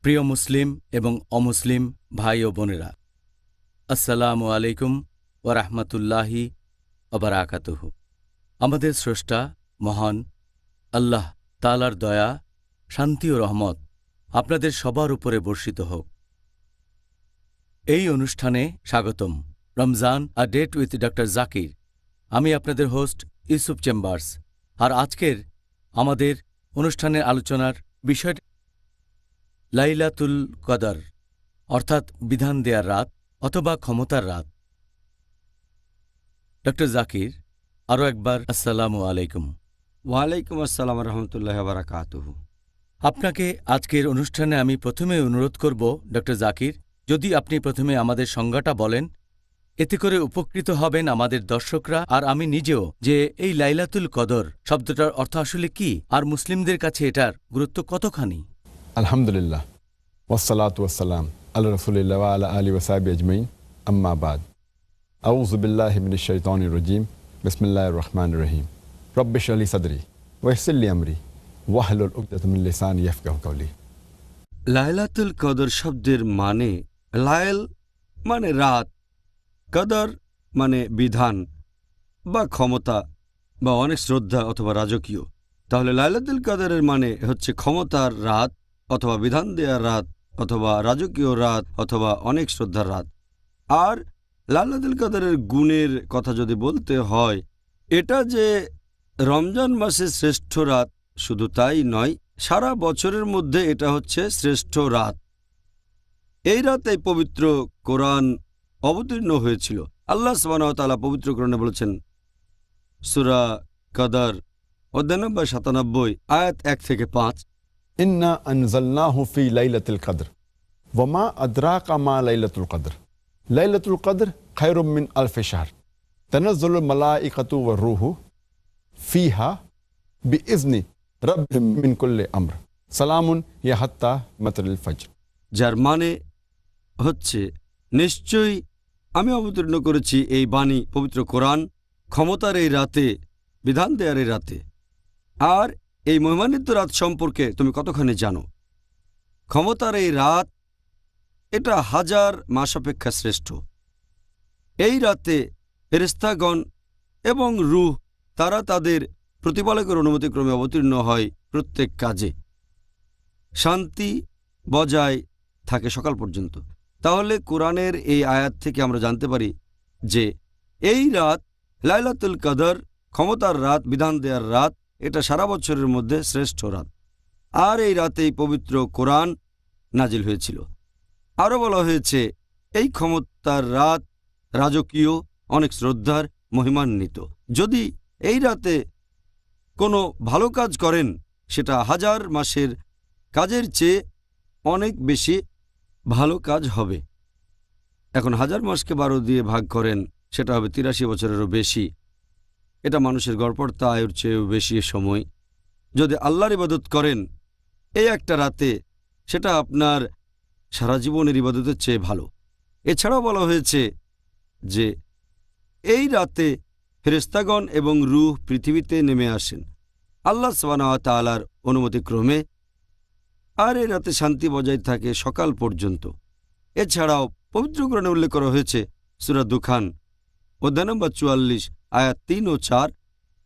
প্রিয় মুসলিম এবং অমুসলিম ভাই ও বোনেরা, আসসালামু আলাইকুম ওয়া রাহমাতুল্লাহি ওয়া বারাকাতুহু। আমাদের স্রষ্টা মহান আল্লাহ তাআলার দয়া, শান্তি ও রহমত আপনাদের সবার উপরে বর্ষিত হোক। এই অনুষ্ঠানে স্বাগতম। Ramzan a date with doctor Zakir. আমি আপনাদের হোস্ট ইউসুফ চেম্বার্স। আর আজকের আমাদের অনুষ্ঠানের আলোচনার বিষয় লাইলাতুল কদর, অর্থাৎ বিধান দেয়ার রাত অথবা ক্ষমতার রাত। ডক্টর জাকির, আরও একবার আসসালামু আলাইকুম। ওয়ালাইকুম আসসালাম রহমতুল্লাহ বারাকাতুহু। আপনাকে আজকের অনুষ্ঠানে আমি প্রথমে অনুরোধ করব ডক্টর জাকির, যদি আপনি প্রথমে আমাদের সংজ্ঞাটা বলেন, এতে করে উপকৃত হবেন আমাদের দর্শকরা আর আমি নিজেও, যে এই লাইলাতুল কদর শব্দটার অর্থ আসলে কি আর মুসলিমদের কাছে এটার গুরুত্ব কতখানি। আলহামদুলিল্লাহ, ওয়াসসালাতু ওয়াসসালাম আলা রাসূলিল্লাহ ওয়া আলা আলিহি ওয়া সাহবিহি আজমাইন, আম্মা বাদ। আউযু বিল্লাহি মিনাশ শাইতানির রাজীম, বিসমিল্লাহির রহমানির রহিম। রব্বি ইশরাহ লি সাদরি ওয়া ইয়াসসির লি আমরি ওয়াহলুল উকদাতাম মিন লিসানি ইয়াফকাহু কাওলি। লাইলাতুল কদর শব্দের মানে, লাইল মানে রাত, কদর মানে বিধান বা ক্ষমতা বা অনেক শ্রদ্ধা অথবা রাজকীয়। তাহলে লাইলাতুল কদরের মানে হচ্ছে ক্ষমতার রাত অথবা বিধান দেওয়ার রাত অথবা রাজকীয় রাত অথবা অনেক শ্রদ্ধার রাত। আর লাইলাতুল কদরের গুণের কথা যদি বলতে হয়, এটা যে রমজান মাসের শ্রেষ্ঠ রাত শুধু তাই নয়, সারা বছরের মধ্যে এটা হচ্ছে শ্রেষ্ঠ রাত। এই রাতেই পবিত্র কোরআন অবতীর্ণ হয়েছিল। আল্লাহ সুবহানাহু ওয়া তাআলা পবিত্র কোরআনে বলেছেন, সূরা কদর অধ্যায় নম্বর ৯৭ আয়াত ১ থেকে ৫, ইন্না আনজালনাহু ফি লাইলাতুল কদর ওয়া মা আদরাকা মা লাইলাতুল কদর লাইলাতুল কদর খায়রুম মিন আলফি শাহর তানাজ্জালুল মালাইকাতু ওয়ার রূহু ফিহা বিইজনি রাব্বিহিম মিন কুল্লি আমর সালামুন হিয়া হাত্তা মাতলাল ফজর। যার মানে হচ্ছে, নিশ্চয়ই আমি অবতীর্ণ করেছি এই বাণী পবিত্র কোরআন ক্ষমতার এই রাতে, বিধান দেয়ার এই রাতে। আর এই মহিমান্বিত রাত সম্পর্কে তুমি কতখানি জানো? ক্ষমতার এই রাত, এটা হাজার মাস অপেক্ষা শ্রেষ্ঠ। এই রাতে ফেরেশতাগণ এবং রূহ তারা তাদের প্রতিপালকের অনুমতিক্রমে অবতীর্ণ হয় প্রত্যেক কাজে। শান্তি বজায় থাকে সকাল পর্যন্ত। তাহলে কোরআনের এই আয়াত থেকে আমরা জানতে পারি যে এই রাত লাইলাতুল কদর, ক্ষমতার রাত, বিধান দেয়ার রাত, এটা সারা বছরের মধ্যে শ্রেষ্ঠ রাত। আর এই রাতেই পবিত্র কোরআন নাজিল হয়েছিল। আরও বলা হয়েছে, এই ক্ষমতার রাত রাজকীয়, অনেক শ্রদ্ধার, মহিমান্বিত। যদি এই রাতে কোনো ভালো কাজ করেন, সেটা হাজার মাসের কাজের চেয়ে অনেক বেশি ভালো কাজ হবে। এখন হাজার মাসকে ১২ দিয়ে ভাগ করেন, সেটা হবে ৮৩ বছরেরও বেশি। এটা মানুষের গড়পড়তা আয়ুর চেয়েও বেশি সময়। যদি আল্লাহর ইবাদত করেন এই একটা রাতে, সেটা আপনার সারা জীবনের ইবাদতের চেয়ে ভালো। এছাড়াও বলা হয়েছে যে এই রাতে ফেরেশতাগণ এবং রূহ পৃথিবীতে নেমে আসেন আল্লাহ সুবহানাহু ওয়া তাআলার অনুমতিক্রমে। আর এই রাতে শান্তি বজায় থাকে সকাল পর্যন্ত। এছাড়াও পবিত্র কোরআনে উল্লেখ করা হয়েছে সূরা দুখান অধ্যায় নম্বর ৪৪ আয়াত ৩ ও ৪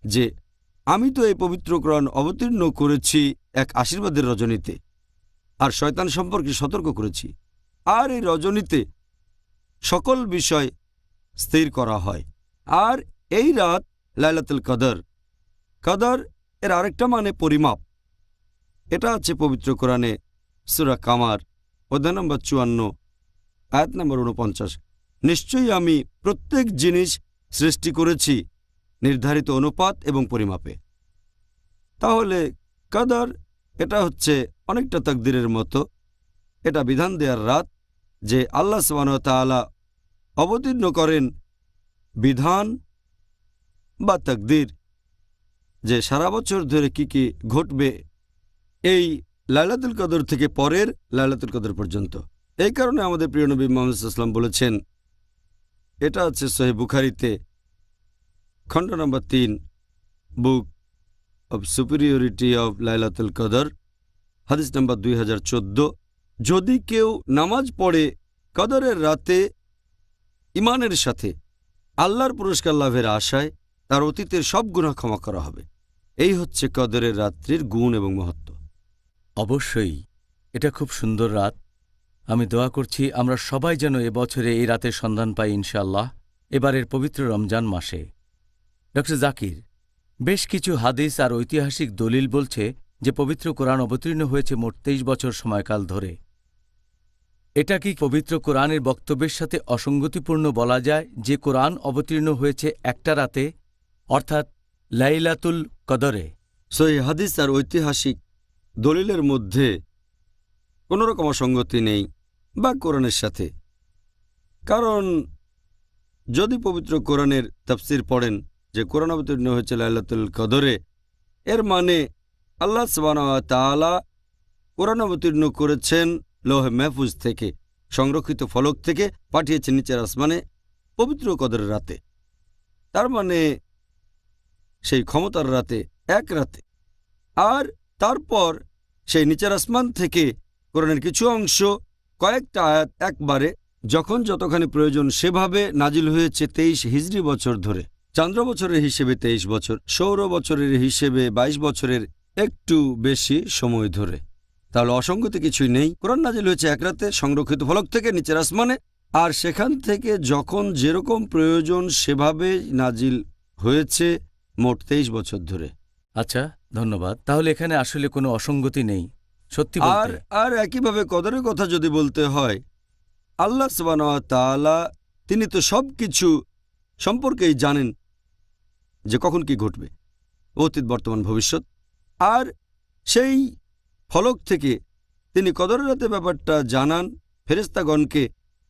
যে আমি তো এই পবিত্র কোরআন অবতীর্ণ করেছি এক আশীর্বাদের রজনীতে, আর শয়তান সম্পর্কে সতর্ক করেছি। আর এই রজনীতে সকল বিষয় স্থির করা হয়। আর এই রাত লাইলাতুল কদর, কদর এর আরেকটা মানে পরিমাপ। এটা আছে পবিত্র কোরআনে সূরা কামার অধ্যায় নম্বর ৫৪ আয়াত নম্বর ৪৯। নিশ্চয়ই আমি প্রত্যেক জিনিস সৃষ্টি করেছি নির্ধারিত অনুপাত এবং পরিমাপে। তাহলে কদর এটা হচ্ছে অনেকটা তাকদীরের মতো। এটা বিধান দেওয়ার রাত, যে আল্লাহ সুবহানাহু ওয়া তাআলা অবতীর্ণ করেন বিধান বা তাকদীর, যে সারা বছর ধরে কি কি ঘটবে এই লাইলাতুল কদর থেকে পরের লাইলাতুল কদর পর্যন্ত। এই কারণে আমাদের প্রিয় নবী মুহাম্মদ সাল্লাল্লাহু আলাইহি ওয়াসাল্লাম বলেছেন, এটা আছে সহিহ বুখারীতে খণ্ড নম্বর ৩, বুক অব সুপিরিয়রিটি অব লাইলাতুল কদর, হাদিস নম্বর ২০১৪, যদি কেউ নামাজ পড়ে কদরের রাতে ইমানের সাথে আল্লাহর পুরস্কার লাভের আশায়, তার অতীতের সব গুনাহ ক্ষমা করা হবে। এই হচ্ছে কদরের রাত্রির গুণ এবং মহত্ব। অবশ্যই এটা খুব সুন্দর রাত। আমি দোয়া করছি আমরা সবাই যেন এবছরে এই রাতের সন্ধান পাই ইনশাআল্লাহ, এবারের পবিত্র রমজান মাসে। ডক্টর জাকির, বেশ কিছু হাদিস আর ঐতিহাসিক দলিল বলছে যে পবিত্র কোরআন অবতীর্ণ হয়েছে মোট 23 বছর সময়কাল ধরে। এটা কি পবিত্র কোরআনের বক্তব্যের সাথে অসঙ্গতিপূর্ণ বলা যায় যে কোরআন অবতীর্ণ হয়েছে একটা রাতে, অর্থাৎ লাইলাতুল কদরে? সহিহ হাদিস আর ঐতিহাসিক দলিলের মধ্যে কোনো রকম অসঙ্গতি নেই বা কোরআনের সাথে। কারণ যদি পবিত্র কোরআনের তাফসির পড়েন যে কোরআন অবতীর্ণ হয়েছে লাইলাতুল কদরে, এর মানে আল্লাহ সুবহানাহু ওয়া তাআলা কোরআন অবতীর্ণ করেছেন লৌহে মাহফুজ থেকে, সংরক্ষিত ফলক থেকে পাঠিয়েছেন নিচের আসমানে পবিত্র কদরের রাতে। তার মানে সেই ক্ষমতার রাতে, এক রাতে। আর তারপর সেই নিচের আসমান থেকে কোরআনের কিছু অংশ, কয়েকটা আয়াত একবারে যখন যতখানি প্রয়োজন সেভাবে নাজিল হয়েছে 23 হিজরি বছর ধরে। চান্দ্র বছরের হিসেবে 23 বছর, সৌর বছরের হিসেবে 22 বছরের একটু বেশি সময় ধরে। তাহলে অসঙ্গতি কিছুই নেই। কোরআন নাজিল হয়েছে এক রাতে সংরক্ষিত ফলক থেকে নিচের আসমানে, আর সেখান থেকে যখন যেরকম প্রয়োজন সেভাবে নাজিল হয়েছে মোট 23 বছর ধরে। আচ্ছা, ধন্যবাদ। তাহলে এখানে আসলে কোনো অসঙ্গতি নেই, সত্যি আর বলতে। আর একইভাবে কদরের কথা যদি বলতে হয়, আল্লাহ সুবহানাহু ওয়া তাআলা তিনি তো সব কিছু সম্পর্কেই জানেন যে কখন কি ঘটবে, অতীত বর্তমান ভবিষ্যৎ। আর সেই ফলক থেকে তিনি কদরের রাতে ব্যাপারটা জানান ফেরেশতাগণকে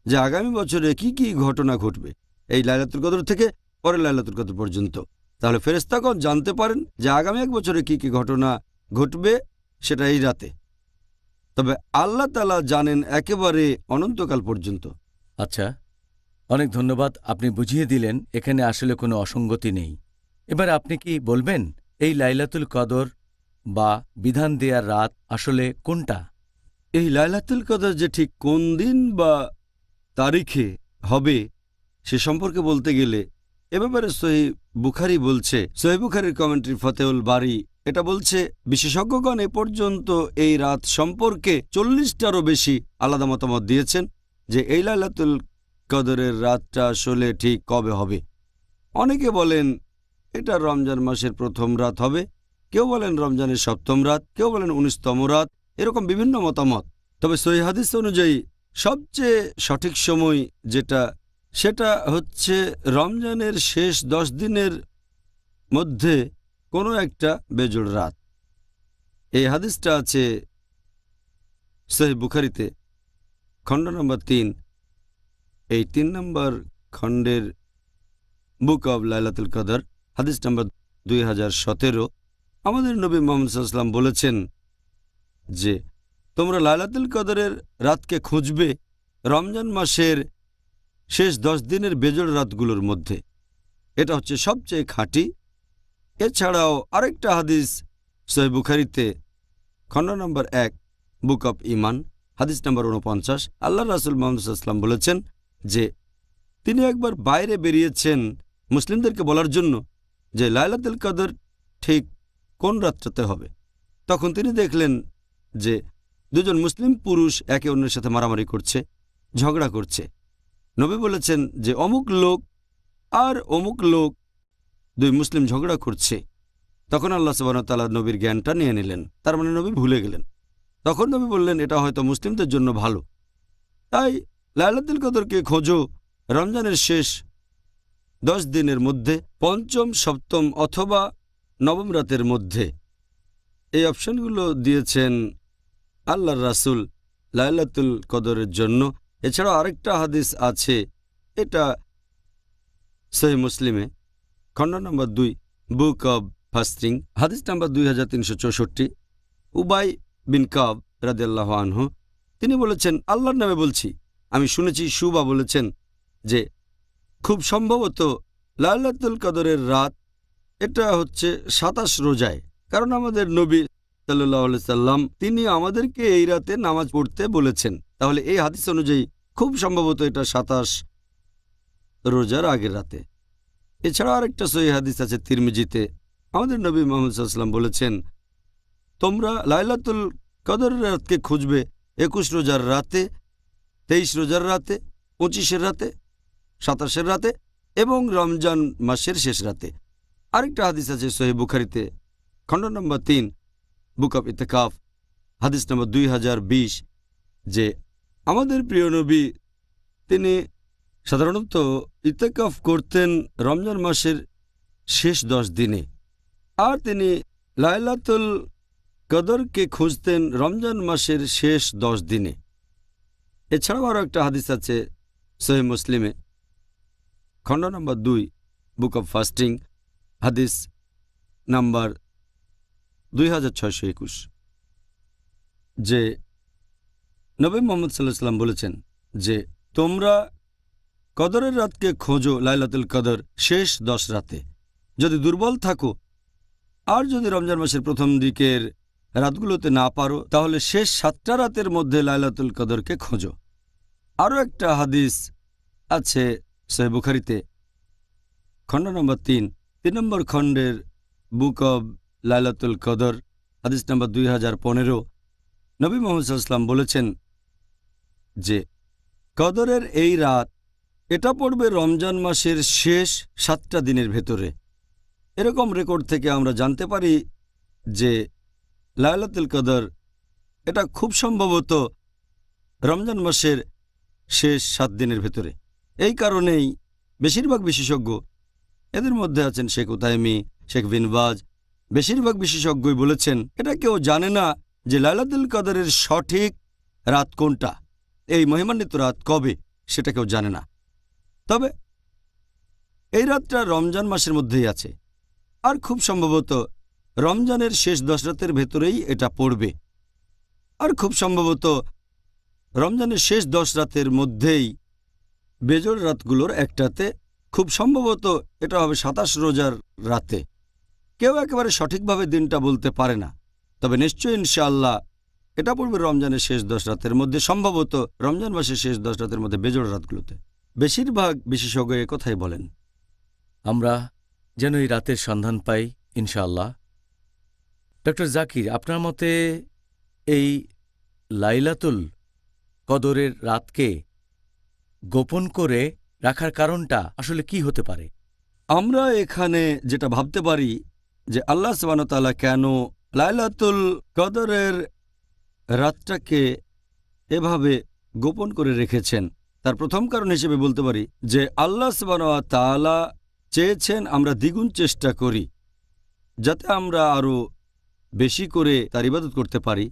যে আগামী বছরে কি কি ঘটনা ঘটবে, এই লাইলাতুল কদর থেকে পরের লাইলাতুল কদর পর্যন্ত। তাহলে ফেরেশতাগণ জানতে পারেন যে আগামী এক বছরে কি কি ঘটনা ঘটবে সেটা এই রাতে। তবে আল্লাহ তাআলা জানেন একেবারে অনন্তকাল পর্যন্ত। আচ্ছা, অনেক ধন্যবাদ, আপনি বুঝিয়ে দিলেন এখানে আসলে কোনো অসঙ্গতি নেই। এবার আপনি কি বলবেন এই লাইলাতুল কদর বা বিধান দেয়ার রাত আসলে কোনটা? এই লাইলাতুল কদর যে ঠিক কোন দিন বা তারিখে হবে সে সম্পর্কে বলতে গেলে এ ব্যাপারে সহিহ বুখারী বলছে, সহিহ বুখারীর কমেন্ট্রি ফতেহুল বারী এটা বলছে, বিশেষজ্ঞগণ এ পর্যন্ত এই রাত সম্পর্কে 40টারও বেশি আলাদা মতামত দিয়েছেন যে এই লাইলাতুল কদরের রাতটা আসলে ঠিক কবে হবে। অনেকে বলেন এটা রমজান মাসের প্রথম রাত হবে, কেউ বলেন রমজানের 7ম রাত, কেউ বলেন 19তম রাত, এরকম বিভিন্ন মতামত। তবে সহিহ হাদিস অনুযায়ী সবচেয়ে সঠিক সময় যেটা, সেটা হচ্ছে রমজানের শেষ 10 দিনের মধ্যে কোনো একটা বেজোড় রাত। এই হাদিসটা আছে সহিহ বুখারীতে খণ্ড নম্বর 3, এই 3 নম্বর খণ্ডের বুক অব লাইলাতুল কদর, হাদিস নম্বর 2017। আমাদের নবী মুহাম্মদ সাল্লাল্লাহু আলাইহি ওয়াসাল্লাম বলেছেন যে তোমরা লাইলাতুল কদরের রাতকে খুঁজবে রমজান মাসের শেষ 10 দিনের বেজোড় রাতগুলোর মধ্যে। এটা হচ্ছে সবচেয়ে খাঁটি। এছাড়াও আরেকটা হাদিস সহিহ বুখারীতে খণ্ড নম্বর 1 বুক অব ঈমান, হাদিস নম্বর 49, আল্লাহ রাসূল মুহাম্মদ সাল্লাল্লাহু আলাইহি ওয়াসাল্লাম বলেছেন যে তিনি একবার বাইরে বেরিয়েছেন মুসলিমদেরকে বলার জন্য যে লাইলাতুল কদর ঠিক কোন রাতটাতে হবে। তখন তিনি দেখলেন যে 2 জন মুসলিম পুরুষ একে অন্যের সাথে মারামারি করছে, ঝগড়া করছে। নবী বলেছেন যে অমুক লোক আর অমুক লোক 2 মুসলিম ঝগড়া করছে। তখন আল্লাহ সুবহানাহু ওয়া তাআলা নবীর জ্ঞানটা নিয়ে নিলেন, তার মানে নবী ভুলে গেলেন। তখন নবী বললেন এটা হয়তো মুসলিমদের জন্য ভালো, তাই লাইলাতুল কদরকে খোঁজো রমজানের শেষ 10 দিনের মধ্যে, 5ম, 7ম অথবা 9ম রাতের মধ্যে। এই অপশনগুলো দিয়েছেন আল্লাহর রাসূল লাইলাতুল কদরের জন্য। এছাড়াও আরেকটা হাদিস আছে, এটা সহিহ মুসলিমে খণ্ড নম্বর 2 বুক অব ফাস্টিং, হাদিস নাম্বার 2364। উবাই বিন কাব রাদিয়াল্লাহু আনহু তিনি বলেছেন, আল্লাহর নামে বলছি, আমি শুনেছি শুবা বলেছেন যে খুব সম্ভবত লাইলাতুল কদরের রাত এটা হচ্ছে 27 রোজায়, কারণ আমাদের নবী সাল্লাল্লাহু আলাইহি সাল্লাম তিনি আমাদেরকে এই রাতে নামাজ পড়তে বলেছেন। তাহলে এই হাদিস অনুযায়ী খুব সম্ভবত এটা 27 রোজার আগের রাতে। এছাড়া আরেকটা সহিহ হাদিস আছে তিরমিজিতে। আমাদের নবী মুহাম্মদ সাল্লাল্লাহু আলাইহি ওয়াসাল্লাম বলেছেন, তোমরা লাইলাতুল কদরের রাতকে খুঁজবে 21 রোজার রাতে, 23 রোজার রাতে, 25-এর রাতে, 27-এর রাতে এবং রমজান মাসের শেষ রাতে। আরেকটা হাদিস আছে সহিহ বুখারীতে, খণ্ড নম্বর 3, বুক অফ ইতিকাফ, হাদিস নম্বর 2020, যে আমাদের প্রিয় নবী তিনি সাধারণত ইতিকাফ করতেন রমজান মাসের শেষ 10 দিনে, আর তিনি লাইলাতুল কদরকে খুঁজতেন রমজান মাসের শেষ 10 দিনে। এছাড়াও আরও একটা হাদিস আছে সহিহ মুসলিমে, খণ্ড নম্বর 2, বুক অফ ফাস্টিং, হাদিস নাম্বার 2621, যে নবী মুহাম্মদ সাল্লাল্লাহু আলাইহি ওয়াসাল্লাম বলেছেন যে তোমরা কদরের রাতকে খোঁজো লাইলাতুল কদর শেষ 10 রাতে। যদি দুর্বল থাকো আর যদি রমজান মাসের প্রথম দিকের রাতগুলোতে না পারো, তাহলে শেষ 7টা রাতের মধ্যে লাইলাতুল কদরকে খোঁজো। আরও একটা হাদিস আছে সহিহ বুখারীতে, খণ্ড নম্বর 3 নম্বর খণ্ডের বুক অব লাইলাতুল কদর, হাদিস নম্বর 2015। নবী মুহাম্মদ সাল্লাল্লাহু আলাইহি ওয়াসাল্লাম বলেছেন যে কদরের এই রাত এটা পড়বে রমজান মাসের শেষ 7টা দিনের ভেতরে। এরকম রেকর্ড থেকে আমরা জানতে পারি যে লাইলাতুল কদর এটা খুব সম্ভবত রমজান মাসের শেষ 7 দিনের ভেতরে। এই কারণেই বেশিরভাগ বিশেষজ্ঞ, এদের মধ্যে আছেন শেখ উতাইমি, শেখ বিন বাজ, বেশিরভাগ বিশেষজ্ঞই বলেছেন এটা কেউ জানে না যে লাইলাতুল কদরের সঠিক রাত কোনটা, এই মহিমান্বিত রাত কবে, সেটা কেউ জানে না। তবে এই রাতটা রমজান মাসের মধ্যেই আছে, আর খুব সম্ভবত রমজানের শেষ 10 রাতের ভেতরেই এটা পড়বে, আর খুব সম্ভবত রমজানের শেষ 10 রাতের মধ্যেই বেজোড় রাতগুলোর একটাতে, খুব সম্ভবত এটা হবে 27 রোজার রাতে। কেউ একেবারে সঠিকভাবে দিনটা বলতে পারে না, তবে নিশ্চয়ই ইনশাআল্লাহ এটা পড়বে রমজানের শেষ 10 রাতের মধ্যে, সম্ভবত রমজান মাসের শেষ 10 রাতের মধ্যে বেজোড় রাতগুলোতে। বেশিরভাগ বিশেষজ্ঞ একথাই বলেন। আমরা যেন এই রাতের সন্ধান পাই ইনশাআল্লাহ। ডক্টর জাকির, আপনার মতে এই লাইলাতুল কদরের রাতকে গোপন করে রাখার কারণটা আসলে কি হতে পারে? আমরা এখানে যেটা ভাবতে পারি যে আল্লাহ সুবহানাহু ওয়া তাআলা কেন লাইলাতুল কদরের রাতটাকে এভাবে গোপন করে রেখেছেন, তার প্রথম কারণ হিসেবে বলতে পারি যে আল্লাহ সুবহানাহু ওয়া তাআলা চেয়েছেন আমরা দ্বিগুণ চেষ্টা করি যাতে আমরা আরও বেশি করে তার ইবাদত করতে পারি।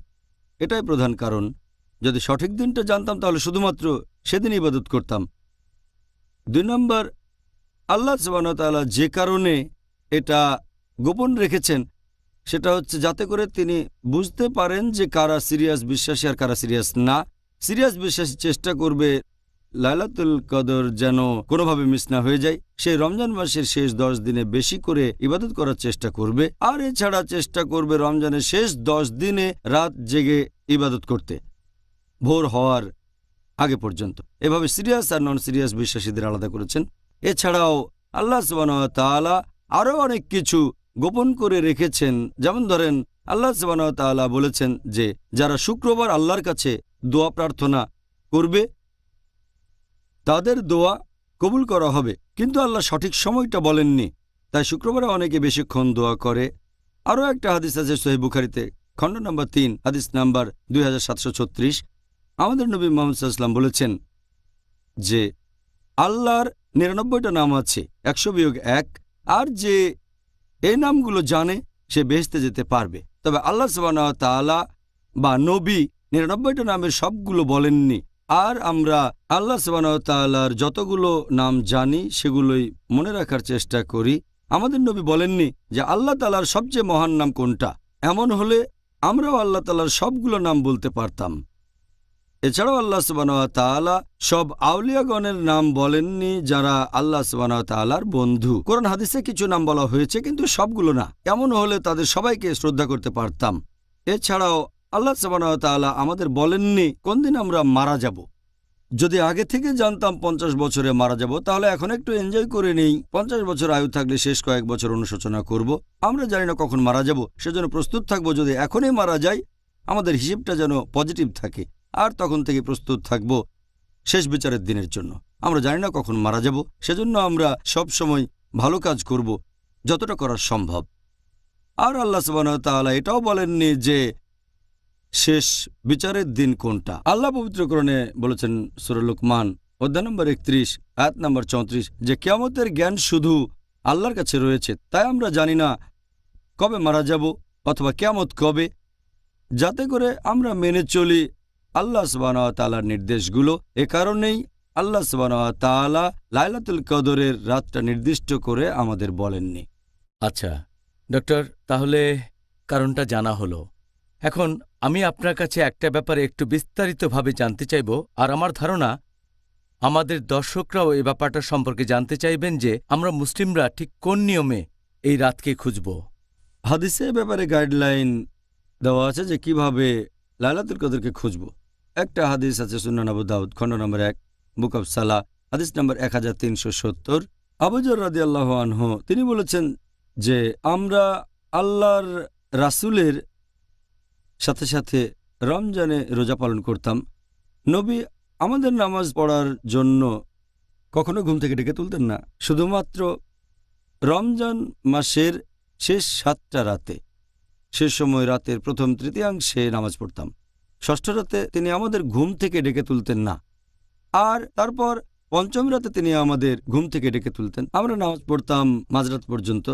এটাই প্রধান কারণ। যদি সঠিক দিনটা জানতাম তাহলে শুধুমাত্র সেদিন ইবাদত করতাম। 2 নম্বর, আল্লাহ সুবহানাহু ওয়া তাআলা যে কারণে এটা গোপন রেখেছেন সেটা হচ্ছে যাতে করে তিনি বুঝতে পারেন যে কারা সিরিয়াস বিশ্বাসী আর কারা সিরিয়াস না। সিরিয়াস বিশ্বাসী চেষ্টা করবে লাইলাতুল কদর যেন কোনোভাবে মিস না হয়ে যায়, সেই রমজান মাসের শেষ 10 দিনে বেশি করে ইবাদত করার চেষ্টা করবে, আর এছাড়া চেষ্টা করবে রমজানের শেষ 10 দিনে রাত জেগে ইবাদত করতে ভোর হওয়ার আগে পর্যন্ত। এভাবে সিরিয়াস আর নন সিরিয়াস বিশ্বাসীদের আলাদা করেছেন। এছাড়াও আল্লাহ সুবহানাহু ওয়া তাআলা আরও অনেক কিছু গোপন করে রেখেছেন। যেমন ধরেন, আল্লাহ সুবহানাহু ওয়া তাআলা বলেছেন যে যারা শুক্রবার আল্লাহর কাছে দোয়া প্রার্থনা করবে তাদের দোয়া কবুল করা হবে, কিন্তু আল্লাহ সঠিক সময়টা বলেননি, তাই শুক্রবারে অনেকে বেশিক্ষণ দোয়া করে। আরও একটা হাদিস আছে সহিহ বুখারীতে, খণ্ড নম্বর 3, হাদিস নাম্বার 2736। আমাদের নবী মুহাম্মদ সাল্লাল্লাহু আলাইহি ওয়াসাল্লাম বলেছেন যে আল্লাহর 99টা নাম আছে, 100-1, আর যে এই নামগুলো জানে সে বেহেশতে যেতে পারবে। তবে আল্লাহ সুবহানাহু ওয়া তাআলা বা নবী 99টা নামের সবগুলো বলেননি, আর আমরা আল্লাহ সুবহানাহু ওয়া তাআলার যতগুলো নাম জানি সেগুলোই মনে রাখার চেষ্টা করি। আমাদের নবী বলেননি যে আল্লাহ তাআলার সবচেয়ে মহান নাম কোনটা। এমন হলে আমরাও আল্লাহ তাআলার সবগুলো নাম বলতে পারতাম। এছাড়াও আল্লাহ সুবহানাহু ওয়া তাআলা সব আউলিয়াগণের নাম বলেননি যারা আল্লাহ সুবহানাহু ওয়া তাআলার বন্ধু। কোরআন হাদিসে কিছু নাম বলা হয়েছে কিন্তু সবগুলো না। এমন হলে তাদের সবাইকে শ্রদ্ধা করতে পারতাম। এছাড়াও আল্লাহ সুবহানাহু ওয়া তাআলা আমাদের বলেননি কোন দিন আমরা মারা যাব। যদি আগে থেকে জানতাম 50 বছরে মারা যাব, তাহলে এখন একটু এনজয় করে নেই। 50 বছর আয়ু থাকলে শেষ কয়েক বছর অনুশোচনা করব। আমরা জানি না কখন মারা যাব, সেজন্য প্রস্তুত থাকবো। যদি এখনই মারা যাই, আমাদের হিসেবটা যেন পজিটিভ থাকে, আর তখন থেকে প্রস্তুত থাকব শেষ বিচারের দিনের জন্য। আমরা জানি না কখন মারা যাব, সেজন্য আমরা সব সময় ভালো কাজ করব যতটা করা সম্ভব। আর আল্লাহ সুবহানাহু ওয়া তাআলা এটাও বলেননি যে শেষ বিচারের দিন কোনটা। আল্লাহ পবিত্র কোরআনে বলেছেন সূরা লুকমান অধ্যায় নম্বর 31 আয়াত নম্বর 34 যে কিয়ামতের জ্ঞান শুধু আল্লাহর কাছে রয়েছে। তাই আমরা জানি না কবে মারা যাব অথবা কিয়ামত কবে, যাতে করে আমরা মেনে চলি আল্লাহ সুবহানাহু ওয়া তাআলার নির্দেশগুলো। এ কারণেই আল্লাহ সুবহানাহু ওয়া তাআলা লাইলাতুল কদরের রাতটা নির্দিষ্ট করে আমাদের বলেননি। আচ্ছা ডক্টর, তাহলে কারণটা জানা হলো। এখন আমি আপনার কাছে একটা ব্যাপারে একটু বিস্তারিতভাবে জানতে চাইব, আর আমার ধারণা আমাদের দর্শকরাও এই ব্যাপারটা সম্পর্কে জানতে চাইবেন যে আমরা মুসলিমরা ঠিক কোন নিয়মে এই রাতকে খুঁজব। হাদিসে ব্যাপারে গাইডলাইন দেওয়া আছে যে কিভাবে লাইলাতুল কদরকে খুঁজব। একটা হাদিস আছে সুনান আবু দাউদ খণ্ড নম্বর 1 বুক অব সালাহ হাদিস নম্বর 1370। আবু যর রাদিয়াল্লাহু আনহু তিনি বলেছেন যে আমরা আল্লাহর রাসূলের সাথে সাথে রমজানে রোজা পালন করতাম। নবী আমাদের নামাজ পড়ার জন্য কখনো ঘুম থেকে ডেকে তুলতেন না, শুধুমাত্র রমজান মাসের শেষ 7টা রাতে। শেষ সময় রাতের প্রথম তৃতীয়াংশে নামাজ পড়তাম। ষষ্ঠ রাতে তিনি আমাদের ঘুম থেকে ডেকে তুলতেন না, আর তারপর পঞ্চম রাতে তিনি আমাদের ঘুম থেকে ডেকে তুলতেন। আমরা নামাজ পড়তাম মাঝরাত পর্যন্ত।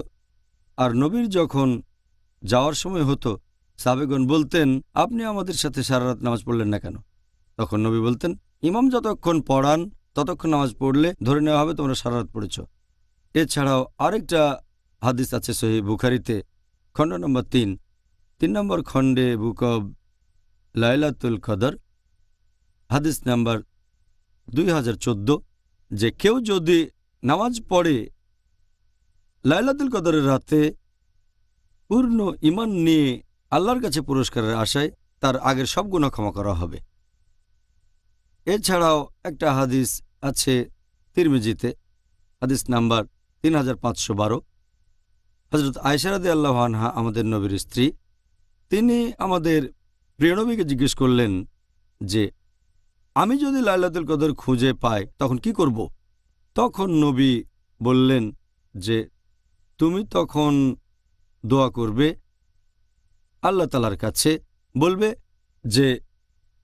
আর নবীর যখন যাওয়ার সময় হতো, সাহাবেগণ বলতেন, আপনি আমাদের সাথে সারা রাত নামাজ পড়লেন না কেন? তখন নবী বলতেন, ইমাম যতক্ষণ পড়ান ততক্ষণ নামাজ পড়লে ধরে নেওয়া হবে তোমরা সারা রাত পড়েছ। এছাড়াও আরেকটা হাদিস আছে সহিহ বুখারীতে খণ্ড নম্বর 3 নম্বর খণ্ডে বুক অব লাইলাতুল কদর হাদিস নাম্বার 2014 যে কেউ যদি নামাজ পড়ে লাইলাতুল কদরের রাতে পূর্ণ ঈমান নিয়ে আল্লাহর কাছে পুরস্কারের আশায়, তার আগের সব গুনাহ ক্ষমা করা হবে। এছাড়াও একটা হাদিস আছে তিরমিজিতে হাদিস নাম্বার 3512। হযরত আয়েশা রাদিয়াল্লাহু আনহা আমাদের নবীর স্ত্রী, তিনি আমাদের প্রিয় নবীকে জিজ্ঞেস করলেন যে আমি যদি লাইলাতুল কদর খুঁজে পাই তখন কি করব? তখন নবী বললেন যে তুমি তখন দোয়া করবে আল্লাহ তাআলার কাছে, বলবে যে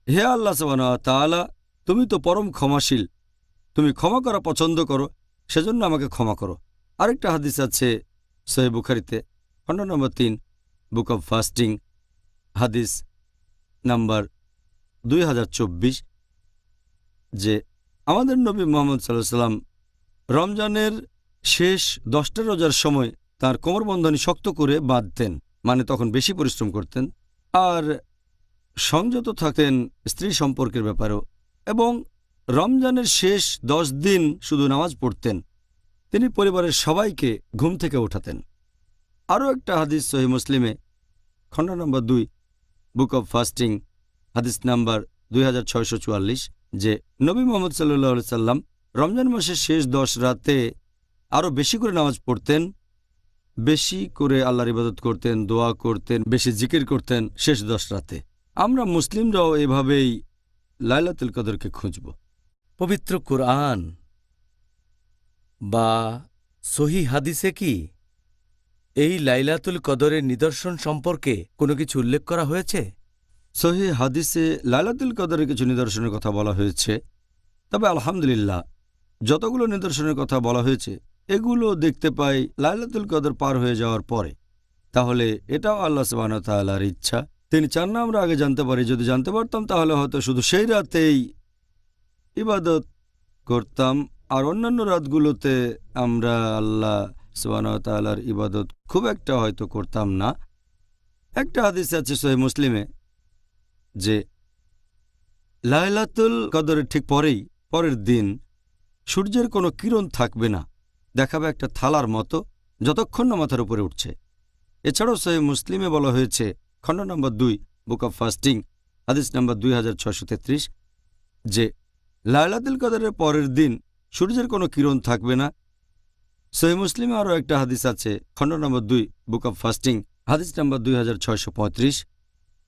হে আল্লাহ সুবহানাহু ওয়া তাআলা, তুমি তো পরম ক্ষমাশীল, তুমি ক্ষমা করা পছন্দ করো, সেজন্য আমাকে ক্ষমা করো। আরেকটা হাদিস আছে সহিহ বুখারীতে খণ্ড নম্বর 3 বুক অব ফাস্টিং হাদিস নাম্বার 2024 যে আমাদের নবী মুহাম্মদ সাল্লাল্লাহু আলাইহি সাল্লাম রমজানের শেষ 10টা রোজার সময় তার কোমরবন্ধনী শক্ত করে বাঁধতেন, মানে তখন বেশি পরিশ্রম করতেন, আর সংযত থাকতেন স্ত্রী সম্পর্কের ব্যাপারেও, এবং রমজানের শেষ 10 দিন শুধু নামাজ পড়তেন। তিনি পরিবারের সবাইকে ঘুম থেকে ওঠাতেন। আরও একটা হাদিস সহিহ মুসলিমে খণ্ড নম্বর 2 বুক অব ফাস্টিং হাদিস নাম্বার 2644 যে নবী মুহাম্মদ সাল্লাল্লাহু আলাইহি সাল্লাম রমজান মাসের শেষ 10 রাতে আরও বেশি করে নামাজ পড়তেন, বেশি করে আল্লাহর ইবাদত করতেন, দোয়া করতেন, বেশি জিকির করতেন শেষ 10 রাতে। আমরা মুসলিমরাও এভাবেই লাইলাতুল কদরকে খুঁজব। পবিত্র কুরআন বা সহিহ হাদিসে কি এই লাইলাতুল কদরের নিদর্শন সম্পর্কে কোনো কিছু উল্লেখ করা হয়েছে? সহিহ হাদিসে লাইলাতুল কদরের কিছু নিদর্শনের কথা বলা হয়েছে, তবে আলহামদুলিল্লাহ যতগুলো নিদর্শনের কথা বলা হয়েছে এগুলো দেখতে পাই লাইলাতুল কদর পার হয়ে যাওয়ার পরে। তাহলে এটাও আল্লাহ সুবহানাহু ওয়া তাআলার ইচ্ছা, তিনি চান না আমরা আগে জানতে পারি। যদি জানতে পারতাম তাহলে হয়তো শুধু সেই রাতেই ইবাদত করতাম, আর অন্যান্য রাতগুলোতে আমরা আল্লাহ সুবহানাহু ওয়া তাআলার ইবাদত খুব একটা হয়তো করতাম না। একটা হাদিস আছে সহিহ মুসলিমে যে লাইলাতুল কদরের ঠিক পরের দিন সূর্যের কোনো কিরণ থাকবে না, দেখাবে একটা থালার মতো যতক্ষণ না মাথার উপরে উঠছে। এছাড়াও সহিহ মুসলিমে বলা হয়েছে খণ্ড নম্বর 2 বুক অব ফাস্টিং হাদিস নম্বর 2633 যে লাইলাতুল কদরের পরের দিন সূর্যের কোনো কিরণ থাকবে না। সহিহ মুসলিমে আরও একটা হাদিস আছে, খণ্ড নম্বর 2 বুক অব ফাস্টিং হাদিস নম্বর 2635।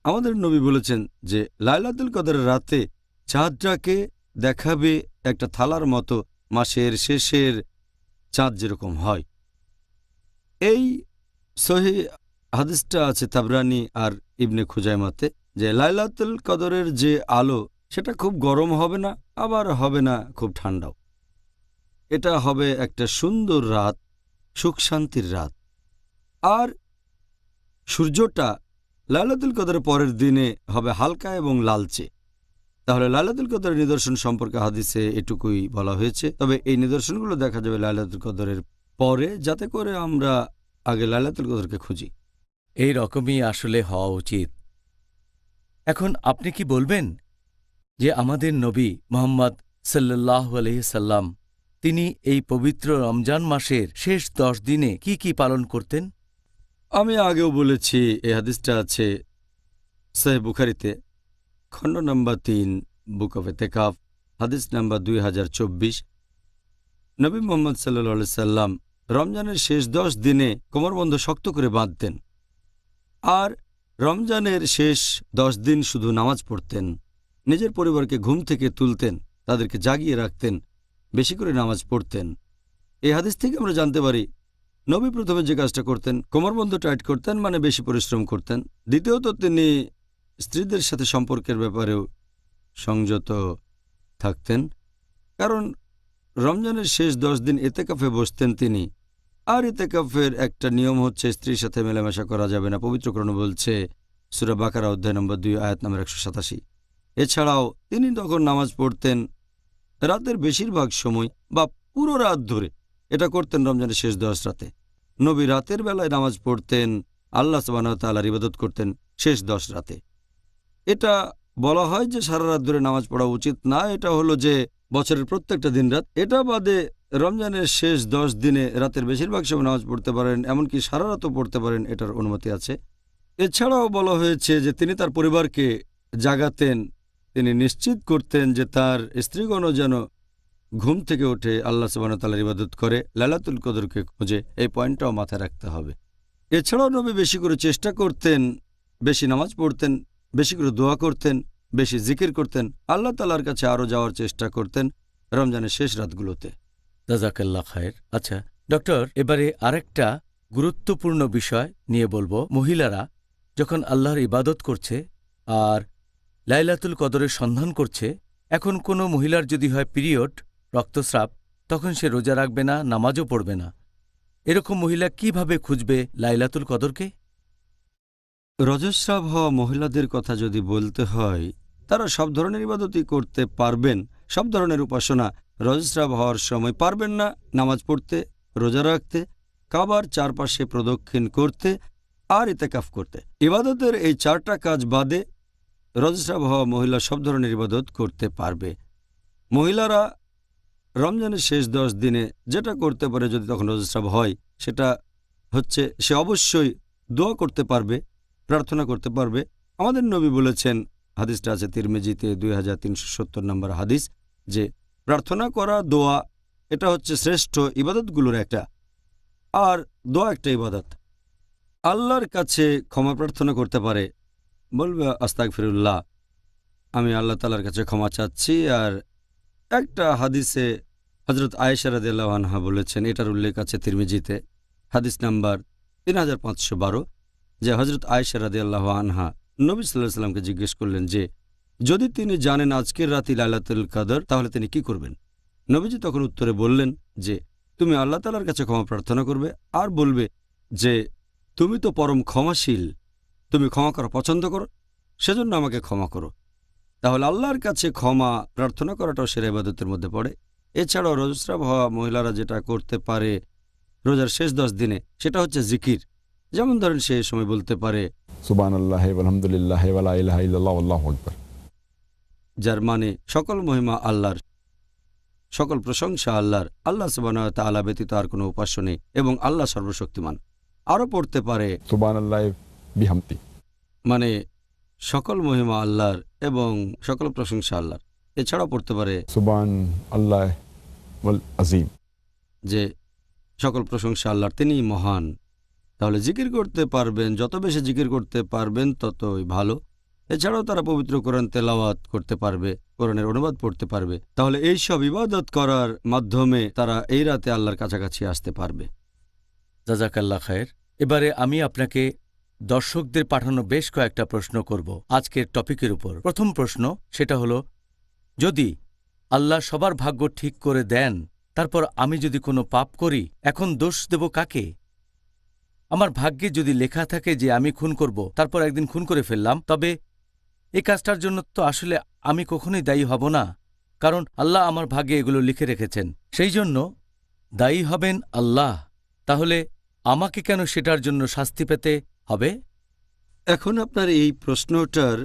আমাদের নবী বলেছেন যে লাইলাতুল কদরের রাতে চাঁদটাকে দেখাবে একটা থালার মতো, মাসের শেষের চাঁদ যেরকম হয়। এই সহিহ হাদিসটা আছে তাবরানী আর ইবনে খুজাইমাতে, যে লাইলাতুল কদরের যে আলো সেটা খুব গরম হবে না, আবার হবে না খুব ঠান্ডাও। এটা হবে একটা সুন্দর রাত, সুখ শান্তির রাত। আর সূর্যটা লাইলাতুল কদরের পরের দিনে হবে হালকা এবং লালচে। তাহলে লাইলাতুল কদরের নিদর্শন সম্পর্কে হাদিসে এটুকুই বলা হয়েছে। তবে এই নিদর্শনগুলো দেখা যাবে লাইলাতুল কদরের পরে, যাতে করে আমরা আগে লাইলাতুল কদরকে খুঁজি। এই রকমই আসলে হওয়া উচিত। এখন আপনি কি বলবেন যে আমাদের নবী মুহাম্মদ সাল্লাল্লাহু আলাইহি সাল্লাম তিনি এই পবিত্র রমজান মাসের শেষ 10 দিনে কি কি পালন করতেন? আমি আগেও বলেছি, এই হাদিসটা আছে সহিহ বুখারীতে, খণ্ড নম্বর 3 বুক অফ এতেকাফ হাদিস নম্বর 2024। নবী মুহাম্মদ সাল্লাল্লাহু আলাইহি সাল্লাম রমজানের শেষ 10 দিনে কোমরবন্ধ শক্ত করে বাঁধতেন, আর রমজানের শেষ 10 দিন শুধু নামাজ পড়তেন। নিজের পরিবারকে ঘুম থেকে তুলতেন, তাদেরকে জাগিয়ে রাখতেন, বেশি করে নামাজ পড়তেন। এই হাদিস থেকে আমরা জানতে পারি নবী প্রথমে যে কাজটা করতেন, কোমরবন্ধ টাইট করতেন, মানে বেশি পরিশ্রম করতেন। দ্বিতীয়ত তিনি স্ত্রীদের সাথে সম্পর্কের ব্যাপারেও সংযত থাকতেন, কারণ রমজানের শেষ 10 দিন ইতিকাফে বসতেন তিনি। আর ইতিকাফের একটা নিয়ম হচ্ছে স্ত্রীর সাথে মেলামেশা করা যাবে না। পবিত্র কোরআন বলছে সূরা বাকারা অধ্যায় নম্বর 2 আয়াত নম্বর 187। এছাড়াও তিনি তখন নামাজ পড়তেন রাতের বেশিরভাগ সময় বা পুরো রাত ধরে। এটা করতেন রমজানের শেষ 10 রাতে। নবী রাতের বেলায় নামাজ পড়তেন, আল্লাহ সুবহানাহু ওয়া তাআলার ইবাদত করতেন শেষ 10 রাতে। এটা বলা হয় যে সারা রাত ধরে নামাজ পড়া উচিত না, এটা হলো যে বছরের প্রত্যেকটা দিন রাত। এটা বাদে রমজানের শেষ 10 দিনে রাতের বেশিরভাগ সময় নামাজ পড়তে পারেন, এমনকি সারা রাতও পড়তে পারেন, এটার অনুমতি আছে। এছাড়াও বলা হয়েছে যে তিনি তার পরিবারকে জাগাতেন, তিনি নিশ্চিত করতেন যে তার স্ত্রীগণও যেন ঘুম থেকে উঠে আল্লাহ সুবহানাহু ওয়া তাআলার ইবাদত করে, লাইলাতুল কদরকে খোঁজে। এই পয়েন্টটাও মাথায় রাখতে হবে। এছাড়াও নবী বেশি করে চেষ্টা করতেন, বেশি নামাজ পড়তেন, বেশি করে দোয়া করতেন, বেশি জিকির করতেন, আল্লাহ তাআলার কাছে আরও যাওয়ার চেষ্টা করতেন রমজানের শেষ রাতগুলোতে। জাযাকাল্লাহ খায়ের। আচ্ছা ডক্টর, এবারে আরেকটা গুরুত্বপূর্ণ বিষয় নিয়ে বলবো। মহিলারা যখন আল্লাহর ইবাদত করছে আর লাইলাতুল কদরের সন্ধান করছে, এখন কোনো মহিলার যদি হয় পিরিয়ড, রক্তস্রাব, তখন সে রোজা রাখবে না, নামাজও পড়বে না। এরকম মহিলা কিভাবে খুঁজবে লাইলাতুল কদরকে? রজস্রাব হওয়া মহিলাদের কথা যদি বলতে হয়, তারা সব ধরনের ইবাদতই করতে পারবেন, সব ধরনের উপাসনা। রজস্রাব হওয়ার সময় পারবেন না নামাজ পড়তে, রোজা রাখতে, কাবার চারপাশে প্রদক্ষিণ করতে আর ইতিকাফ করতে। ইবাদতের এই 4টা কাজ বাদে রজস্রাব হওয়া মহিলা সব ধরনের ইবাদত করতে পারবে। মহিলারা রমজানের শেষ 10 দিনে যেটা করতে পারে যদি তখন রজস্রাব হয়, সেটা হচ্ছে সে অবশ্যই দোয়া করতে পারবে, প্রার্থনা করতে পারবে। আমাদের নবী বলেছেন, হাদিসটা আছে তিরমিজিতে 2370 নম্বর হাদিস, যে প্রার্থনা করা, দোয়া, এটা হচ্ছে শ্রেষ্ঠ ইবাদতগুলোর একটা। আর দোয়া একটা ইবাদত। আল্লাহর কাছে ক্ষমা প্রার্থনা করতে পারে, বলবে আস্তাগফিরুল্লাহ, আমি আল্লাহ তাআলার কাছে ক্ষমা চাচ্ছি। আর একটা হাদিসে হযরত আয়েশা রাদিয়াল্লাহু আনহা বলেছেন, এটার উল্লেখ আছে তিরমিজিতে হাদিস নাম্বার 3512, যে হযরত আয়েশা রাদিয়াল্লাহু আনহা নবী সাল্লাল্লাহু আলাইহি সাল্লামকে জিজ্ঞেস করলেন যে যদি তিনি জানেন আজকের রাতই লাইলাতুল কদর, তাহলে তিনি কি করবেন? নবীজি তখন উত্তরে বললেন যে তুমি আল্লাহ তাআলার কাছে ক্ষমা প্রার্থনা করবে আর বলবে যে তুমি তো পরম ক্ষমাশীল, তুমি ক্ষমা করা পছন্দ করো, সেজন্য আমাকে ক্ষমা করো। তাহলে আল্লাহর কাছে ক্ষমা প্রার্থনা করাটাও সেরা ইবাদতের মধ্যে পড়ে। এছাড়াও রজস্রাব হওয়া মহিলারা যেটা করতে পারে রোজার শেষ 10 দিনে, সেটা হচ্ছে জিকির। যেমন ধরেন সে সময় বলতে পারে সুবহানাল্লাহি ওয়ালহামদুলিল্লাহি ওয়া লা ইলাহা ইল্লাল্লাহু আল্লাহু আকবার, যার মানে সকল মহিমা আল্লাহর, সকল প্রশংসা আল্লাহর, আল্লাহ সুবহানাহু ওয়া তাআলা ব্যতীত আর কোনো উপাস্য নেই এবং আল্লাহ সর্বশক্তিমান। আরও পড়তে পারে সুবহানাল্লাহি বিহামদি, মানে সকল মহিমা আল্লাহর এবং সকল প্রশংসা আল্লাহর। এছাড়াও পড়তে পারে সুবহান আল্লাহ ওয়াল আযীম। যে সকল প্রশংসা আল্লাহর, তিনিই মহান। তাহলে জিকির করতে পারবেন, যত বেশি জিকির করতে পারবেন ততই ভালো। এছাড়াও তারা পবিত্র কোরআন তেলাওয়াত করতে পারবে, কোরআনের অনুবাদ পড়তে পারবে। তাহলে এই সব ইবাদত করার মাধ্যমে তারা এই রাতে আল্লাহর কাছাকাছি আসতে পারবে। জাজাকাল্লাহ খায়ের। এবারে আমি আপনাকে দর্শকদের পাঠানো বেশ কয়েকটা প্রশ্ন করব আজকের টপিকের উপর। প্রথম প্রশ্ন সেটা হলো, যদি আল্লাহ সবার ভাগ্য ঠিক করে দেন, তারপর আমি যদি কোনো পাপ করি, এখন দোষ দেব কাকে? আমার ভাগ্যে যদি লেখা থাকে যে আমি খুন করব, তারপর একদিন খুন করে ফেললাম, তবে এই কাজটার জন্য তো আসলে আমি কখনোই দায়ী হব না, কারণ আল্লাহ আমার ভাগ্যে এগুলো লিখে রেখেছেন। সেই জন্য দায়ী হবেন আল্লাহ। তাহলে আমাকে কেন সেটার জন্য শাস্তি পেতে হবে? এখন আপনার এই প্রশ্নটার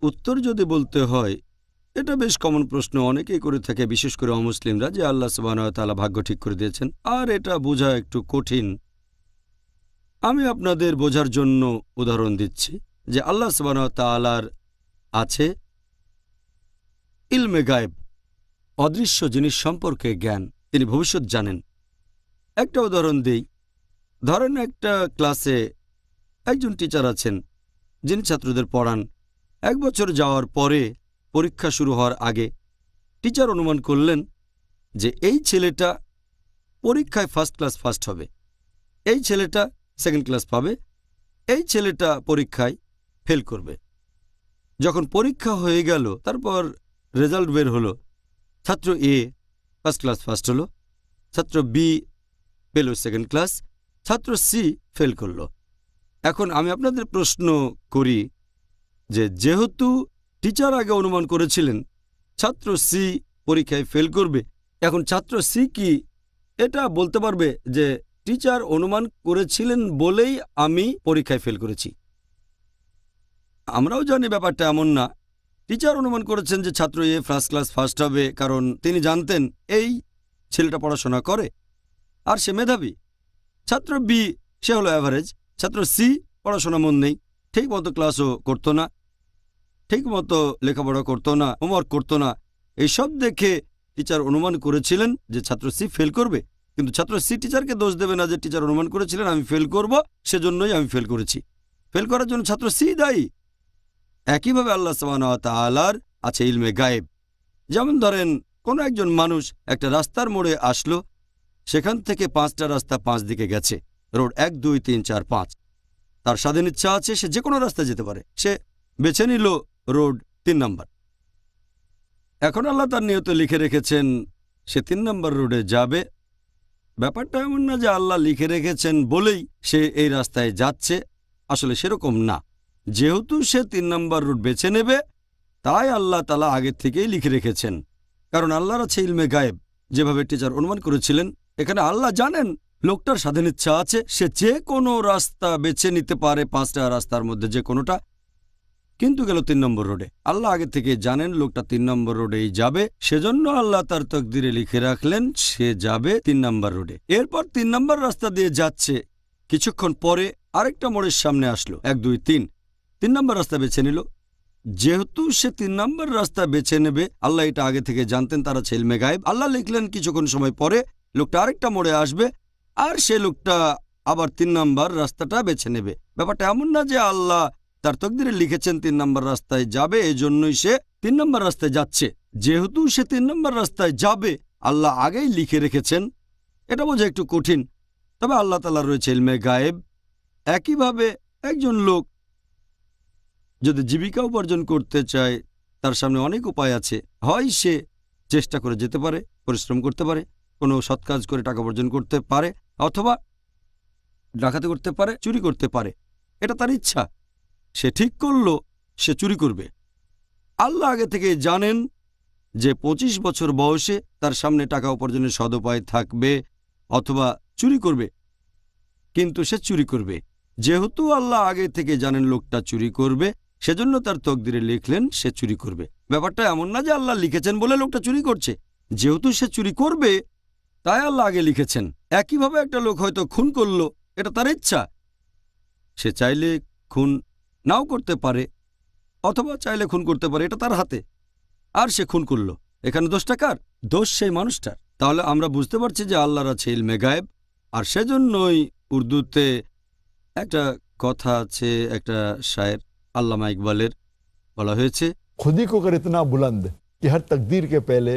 উত্তর যদি বলতে হয়, এটা বেশ কমন প্রশ্ন, অনেকেই করে থাকে, বিশেষ করে অমুসলিমরা, যে আল্লাহ সুবহানাহু ওয়া তাআলা ভাগ্য ঠিক করে দিয়েছেন, আর এটা বোঝা একটু কঠিন। আমি আপনাদের বোঝার জন্য উদাহরণ দিচ্ছি যে আল্লাহ সুবহানাহু ওয়া তাআলার আছে ইলমে গায়েব, অদৃশ্য জিনিস সম্পর্কে জ্ঞান, তিনি ভবিষ্যৎ জানেন। একটা উদাহরণ দেই। ধরেন একটা ক্লাসে একজন টিচার আছেন যিনি ছাত্রদের পড়ান। 1 বছর যাওয়ার পরে, পরীক্ষা শুরু হওয়ার আগে, টিচার অনুমান করলেন যে এই ছেলেটা পরীক্ষায় ফার্স্ট ক্লাস ফার্স্ট হবে, এই ছেলেটা সেকেন্ড ক্লাস পাবে, এই ছেলেটা পরীক্ষায় ফেল করবে। যখন পরীক্ষা হয়ে গেল, তারপর রেজাল্ট বের হলো, ছাত্র এ ফার্স্ট ক্লাস ফার্স্ট হলো, ছাত্র বি পেল সেকেন্ড ক্লাস, ছাত্র সি ফেল করল। এখন আমি আপনাদের প্রশ্ন করি যে যেহেতু টিচার আগে অনুমান করেছিলেন ছাত্র সি পরীক্ষায় ফেল করবে, এখন ছাত্র সি কি এটা বলতে পারবে যে টিচার অনুমান করেছিলেন বলেই আমি পরীক্ষায় ফেল করেছি? আমরাও জানি ব্যাপারটা এমন না। টিচার অনুমান করেছেন যে ছাত্র এ ফার্স্ট ক্লাস ফার্স্ট হবে, কারণ তিনি জানতেন এই ছেলেটা পড়াশোনা করে আর সে মেধাবী। ছাত্র বি সে হলো অ্যাভারেজ। ছাত্র সি পড়াশোনা মন নেই, ঠিক মতো ক্লাসও করতো না, ঠিক মতো লেখাপড়া করতো না, হোমওয়ার্ক করতো না। এইসব দেখে টিচার অনুমান করেছিলেন যে ছাত্র সি ফেল করবে, কিন্তু ছাত্র সি টিচারকে দোষ দেবে না যে টিচার অনুমান করেছিলেন আমি ফেল করব, সেজন্যই আমি ফেল করেছি। ফেল করার জন্য ছাত্র সি দায়ী। একইভাবে আল্লাহ সুবহানাহু ওয়া তাআলার আছে ইলমে গায়েব। যেমন ধরেন কোনো একজন মানুষ একটা রাস্তার মোড়ে আসলো, সেখান থেকে 5টা রাস্তা 5 দিকে গেছে, রোড 1 2 3 4 5। তার স্বাধীন ইচ্ছা আছে, সে যে কোনো রাস্তায় যেতে পারে, সে বেছে নিল রোড 3 নম্বর। এখন আল্লাহ তার নিয়তে লিখে রেখেছেন সে 3 নম্বর রোডে যাবে। ব্যাপারটা এমন না যে আল্লাহ লিখে রেখেছেন বলেই সে এই রাস্তায় যাচ্ছে, আসলে সেরকম না। যেহেতু সে 3 নম্বর রুট বেছে নেবে, তাই আল্লাহ তাআলা আগে থেকেই লিখে রেখেছেন, কারণ আল্লাহর আছে ইলমে গায়েব। যেভাবে টিচার অনুমান করেছিলেন, এখানে আল্লাহ জানেন লোকটার স্বাধীন ইচ্ছা আছে, সে যে কোনো রাস্তা বেছে নিতে পারে, 5টা রাস্তার মধ্যে যে কোনোটা, কিন্তু গেল 3 নম্বর রোডে। আল্লাহ আগে থেকে জানেন লোকটা 3 নম্বর রোডেই যাবে, সেজন্য আল্লাহ তার তকদিরে লিখে রাখলেন সে যাবে 3 নম্বর রোডে। এরপর 3 নম্বর রাস্তা দিয়ে যাচ্ছে, কিছুক্ষণ পরে আরেকটা মোড়ের সামনে আসলো, 1 2 3 নম্বর রাস্তা বেছে নিল। যেহেতু সে 3 নম্বর রাস্তা বেছে নেবে, আল্লাহ এটা আগে থেকে জানতেন, তারা আছে ইলমে গায়েব। আল্লাহ লিখলেন কিছুক্ষণ সময় পরে লোকটা আরেকটা মোড়ে আসবে, আর সে লোকটা আবার 3 নম্বর রাস্তাটা বেছে নেবে। ব্যাপারটা এমন না যে আল্লাহ তার তকদিরে লিখেছেন 3 নম্বর রাস্তায় যাবে, এজন্যই সে 3 নম্বর রাস্তায় যাচ্ছে। যেহেতু সে 3 নম্বর রাস্তায় যাবে, আল্লাহ আগেই লিখে রেখেছেন। এটা বোঝা একটু কঠিন, তবে আল্লাহ তাআলার রয়েছে ইলমে গায়েব। একইভাবে একজন লোক যদি জীবিকা উপার্জন করতে চায়, তার সামনে অনেক উপায় আছে। হয় সে চেষ্টা করে যেতে পারে, পরিশ্রম করতে পারে, কোনো সৎ কাজ করে টাকা উপার্জন করতে পারে, অথবা ডাকাতি করতে পারে, চুরি করতে পারে। এটা তার ইচ্ছা, সে ঠিক করলো সে চুরি করবে। আল্লাহ আগে থেকে জানেন যে 25 বছর বয়সে তার সামনে টাকা উপার্জনের সদুপায় থাকবে, অথবা চুরি করবে, কিন্তু সে চুরি করবে। যেহেতু আল্লাহ আগে থেকে জানেন লোকটা চুরি করবে, সেজন্য তার তকদিরে লিখলেন সে চুরি করবে। ব্যাপারটা এমন না যে আল্লাহ লিখেছেন বলে লোকটা চুরি করছে, যেহেতু সে চুরি করবে তাই আল্লাহ আগে লিখেছেন। একইভাবে একটা লোক হয়তো খুন করলো, এটা তার ইচ্ছা, সে চাইলে খুন নাও করতে পারে, অথবা চাইলে খুন করতে পারে, এটা তার হাতে। আর সে খুন করল, এখানে দোষটা কার? দোষ সেই মানুষটার। তাহলে আমরা বুঝতে পারছি যে আল্লাহর আছে ইলমে গায়েব। আর সেজন্যই উর্দুতে একটা কথা আছে, একটা শায়ের আল্লামা ইকবালের, বলা হয়েছে, खुद ही को कर इतना बुलंद कि हर तकदीर के पहले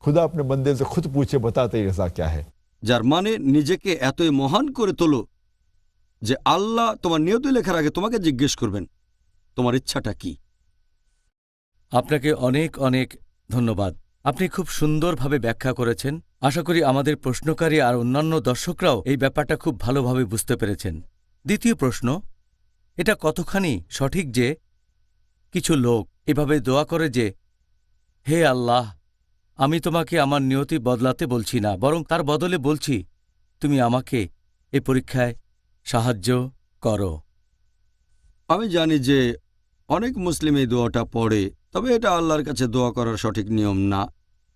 खुदा अपने बंदे से खुद पूछे बता तेरी रज़ा क्या है। যার মানে নিজেকে এতই মহান করে তোলো যে আল্লাহ তোমার নিয়তি লেখার আগে তোমাকে জিজ্ঞেস করবেন তোমার ইচ্ছাটা কি। আপনাকে অনেক অনেক ধন্যবাদ। আপনি খুব সুন্দরভাবে ব্যাখ্যা করেছেন। আশা করি আমাদের প্রশ্নকারী আর অন্যান্য দর্শকরাও এই ব্যাপারটা খুব ভালোভাবে বুঝতে পেরেছেন। দ্বিতীয় প্রশ্ন, এটা কতখানি সঠিক যে কিছু লোক এভাবে দোয়া করে যে, হে আল্লাহ, আমি তোমাকে আমার নিয়তি বদলাতে বলছি না, বরং তার বদলে বলছি তুমি আমাকে এই পরীক্ষায় সাহায্য করো। আমি জানি যে অনেক মুসলিম এই দোয়াটা পড়ে, তবে এটা আল্লাহর কাছে দোয়া করার সঠিক নিয়ম না।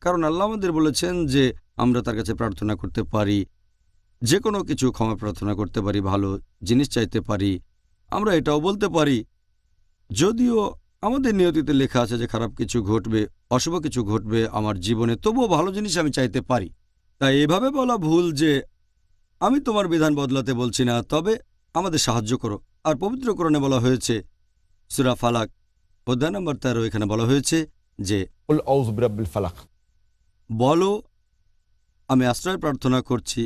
কারণ আল্লাহ আমাদের বলেছেন যে আমরা তার কাছে প্রার্থনা করতে পারি, যে কোনো কিছু ক্ষমা প্রার্থনা করতে পারি, ভালো জিনিস চাইতে পারি। আমরা এটাও বলতে পারি, যদিও আমাদের নিয়তিতে লেখা আছে যে খারাপ কিছু ঘটবে, অশুভ কিছু ঘটবে আমার জীবনে, তবুও ভালো জিনিস আমি চাইতে পারি। তাই এভাবে বলা ভুল যে আমি তোমার বিধান বদলাতে বলছি না, তবে আমাদের সাহায্য করো। আর পবিত্র কোরআনে বলা হয়েছে, সূরা ফালাক অধ্যায় নম্বর 13, এখানে বলা হয়েছে যে कुल औज़ु बिरब्बिल फलक। বলো আমি আশ্রয় প্রার্থনা করছি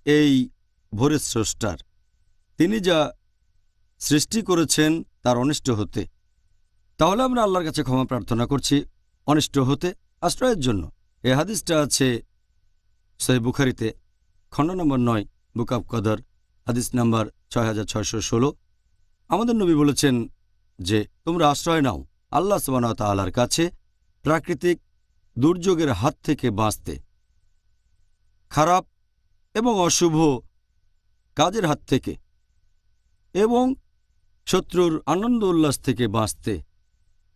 এই ভোরের স্রষ্টার, তিনি যা সৃষ্টি করেছেন তার অনিষ্ট হতে। তাহলে আমরা আল্লাহর কাছে ক্ষমা প্রার্থনা করছি অনিষ্ট হতে আশ্রয়ের জন্য। এই হাদিসটা আছে সহিহ বুখারীতে, খণ্ড নম্বর 9, বুক অব কদর, হাদিস নাম্বার 6616। আমাদের নবী বলেছেন যে তোমরা আশ্রয় নাও আল্লাহ সুবহানাহু ওয়া তাআলার কাছে প্রাকৃতিক দুর্যোগের হাত থেকে বাঁচতে, খারাপ এবং অশুভ কাজের হাত থেকে, এবং শত্রুর আনন্দ উল্লাস থেকে বাঁচতে।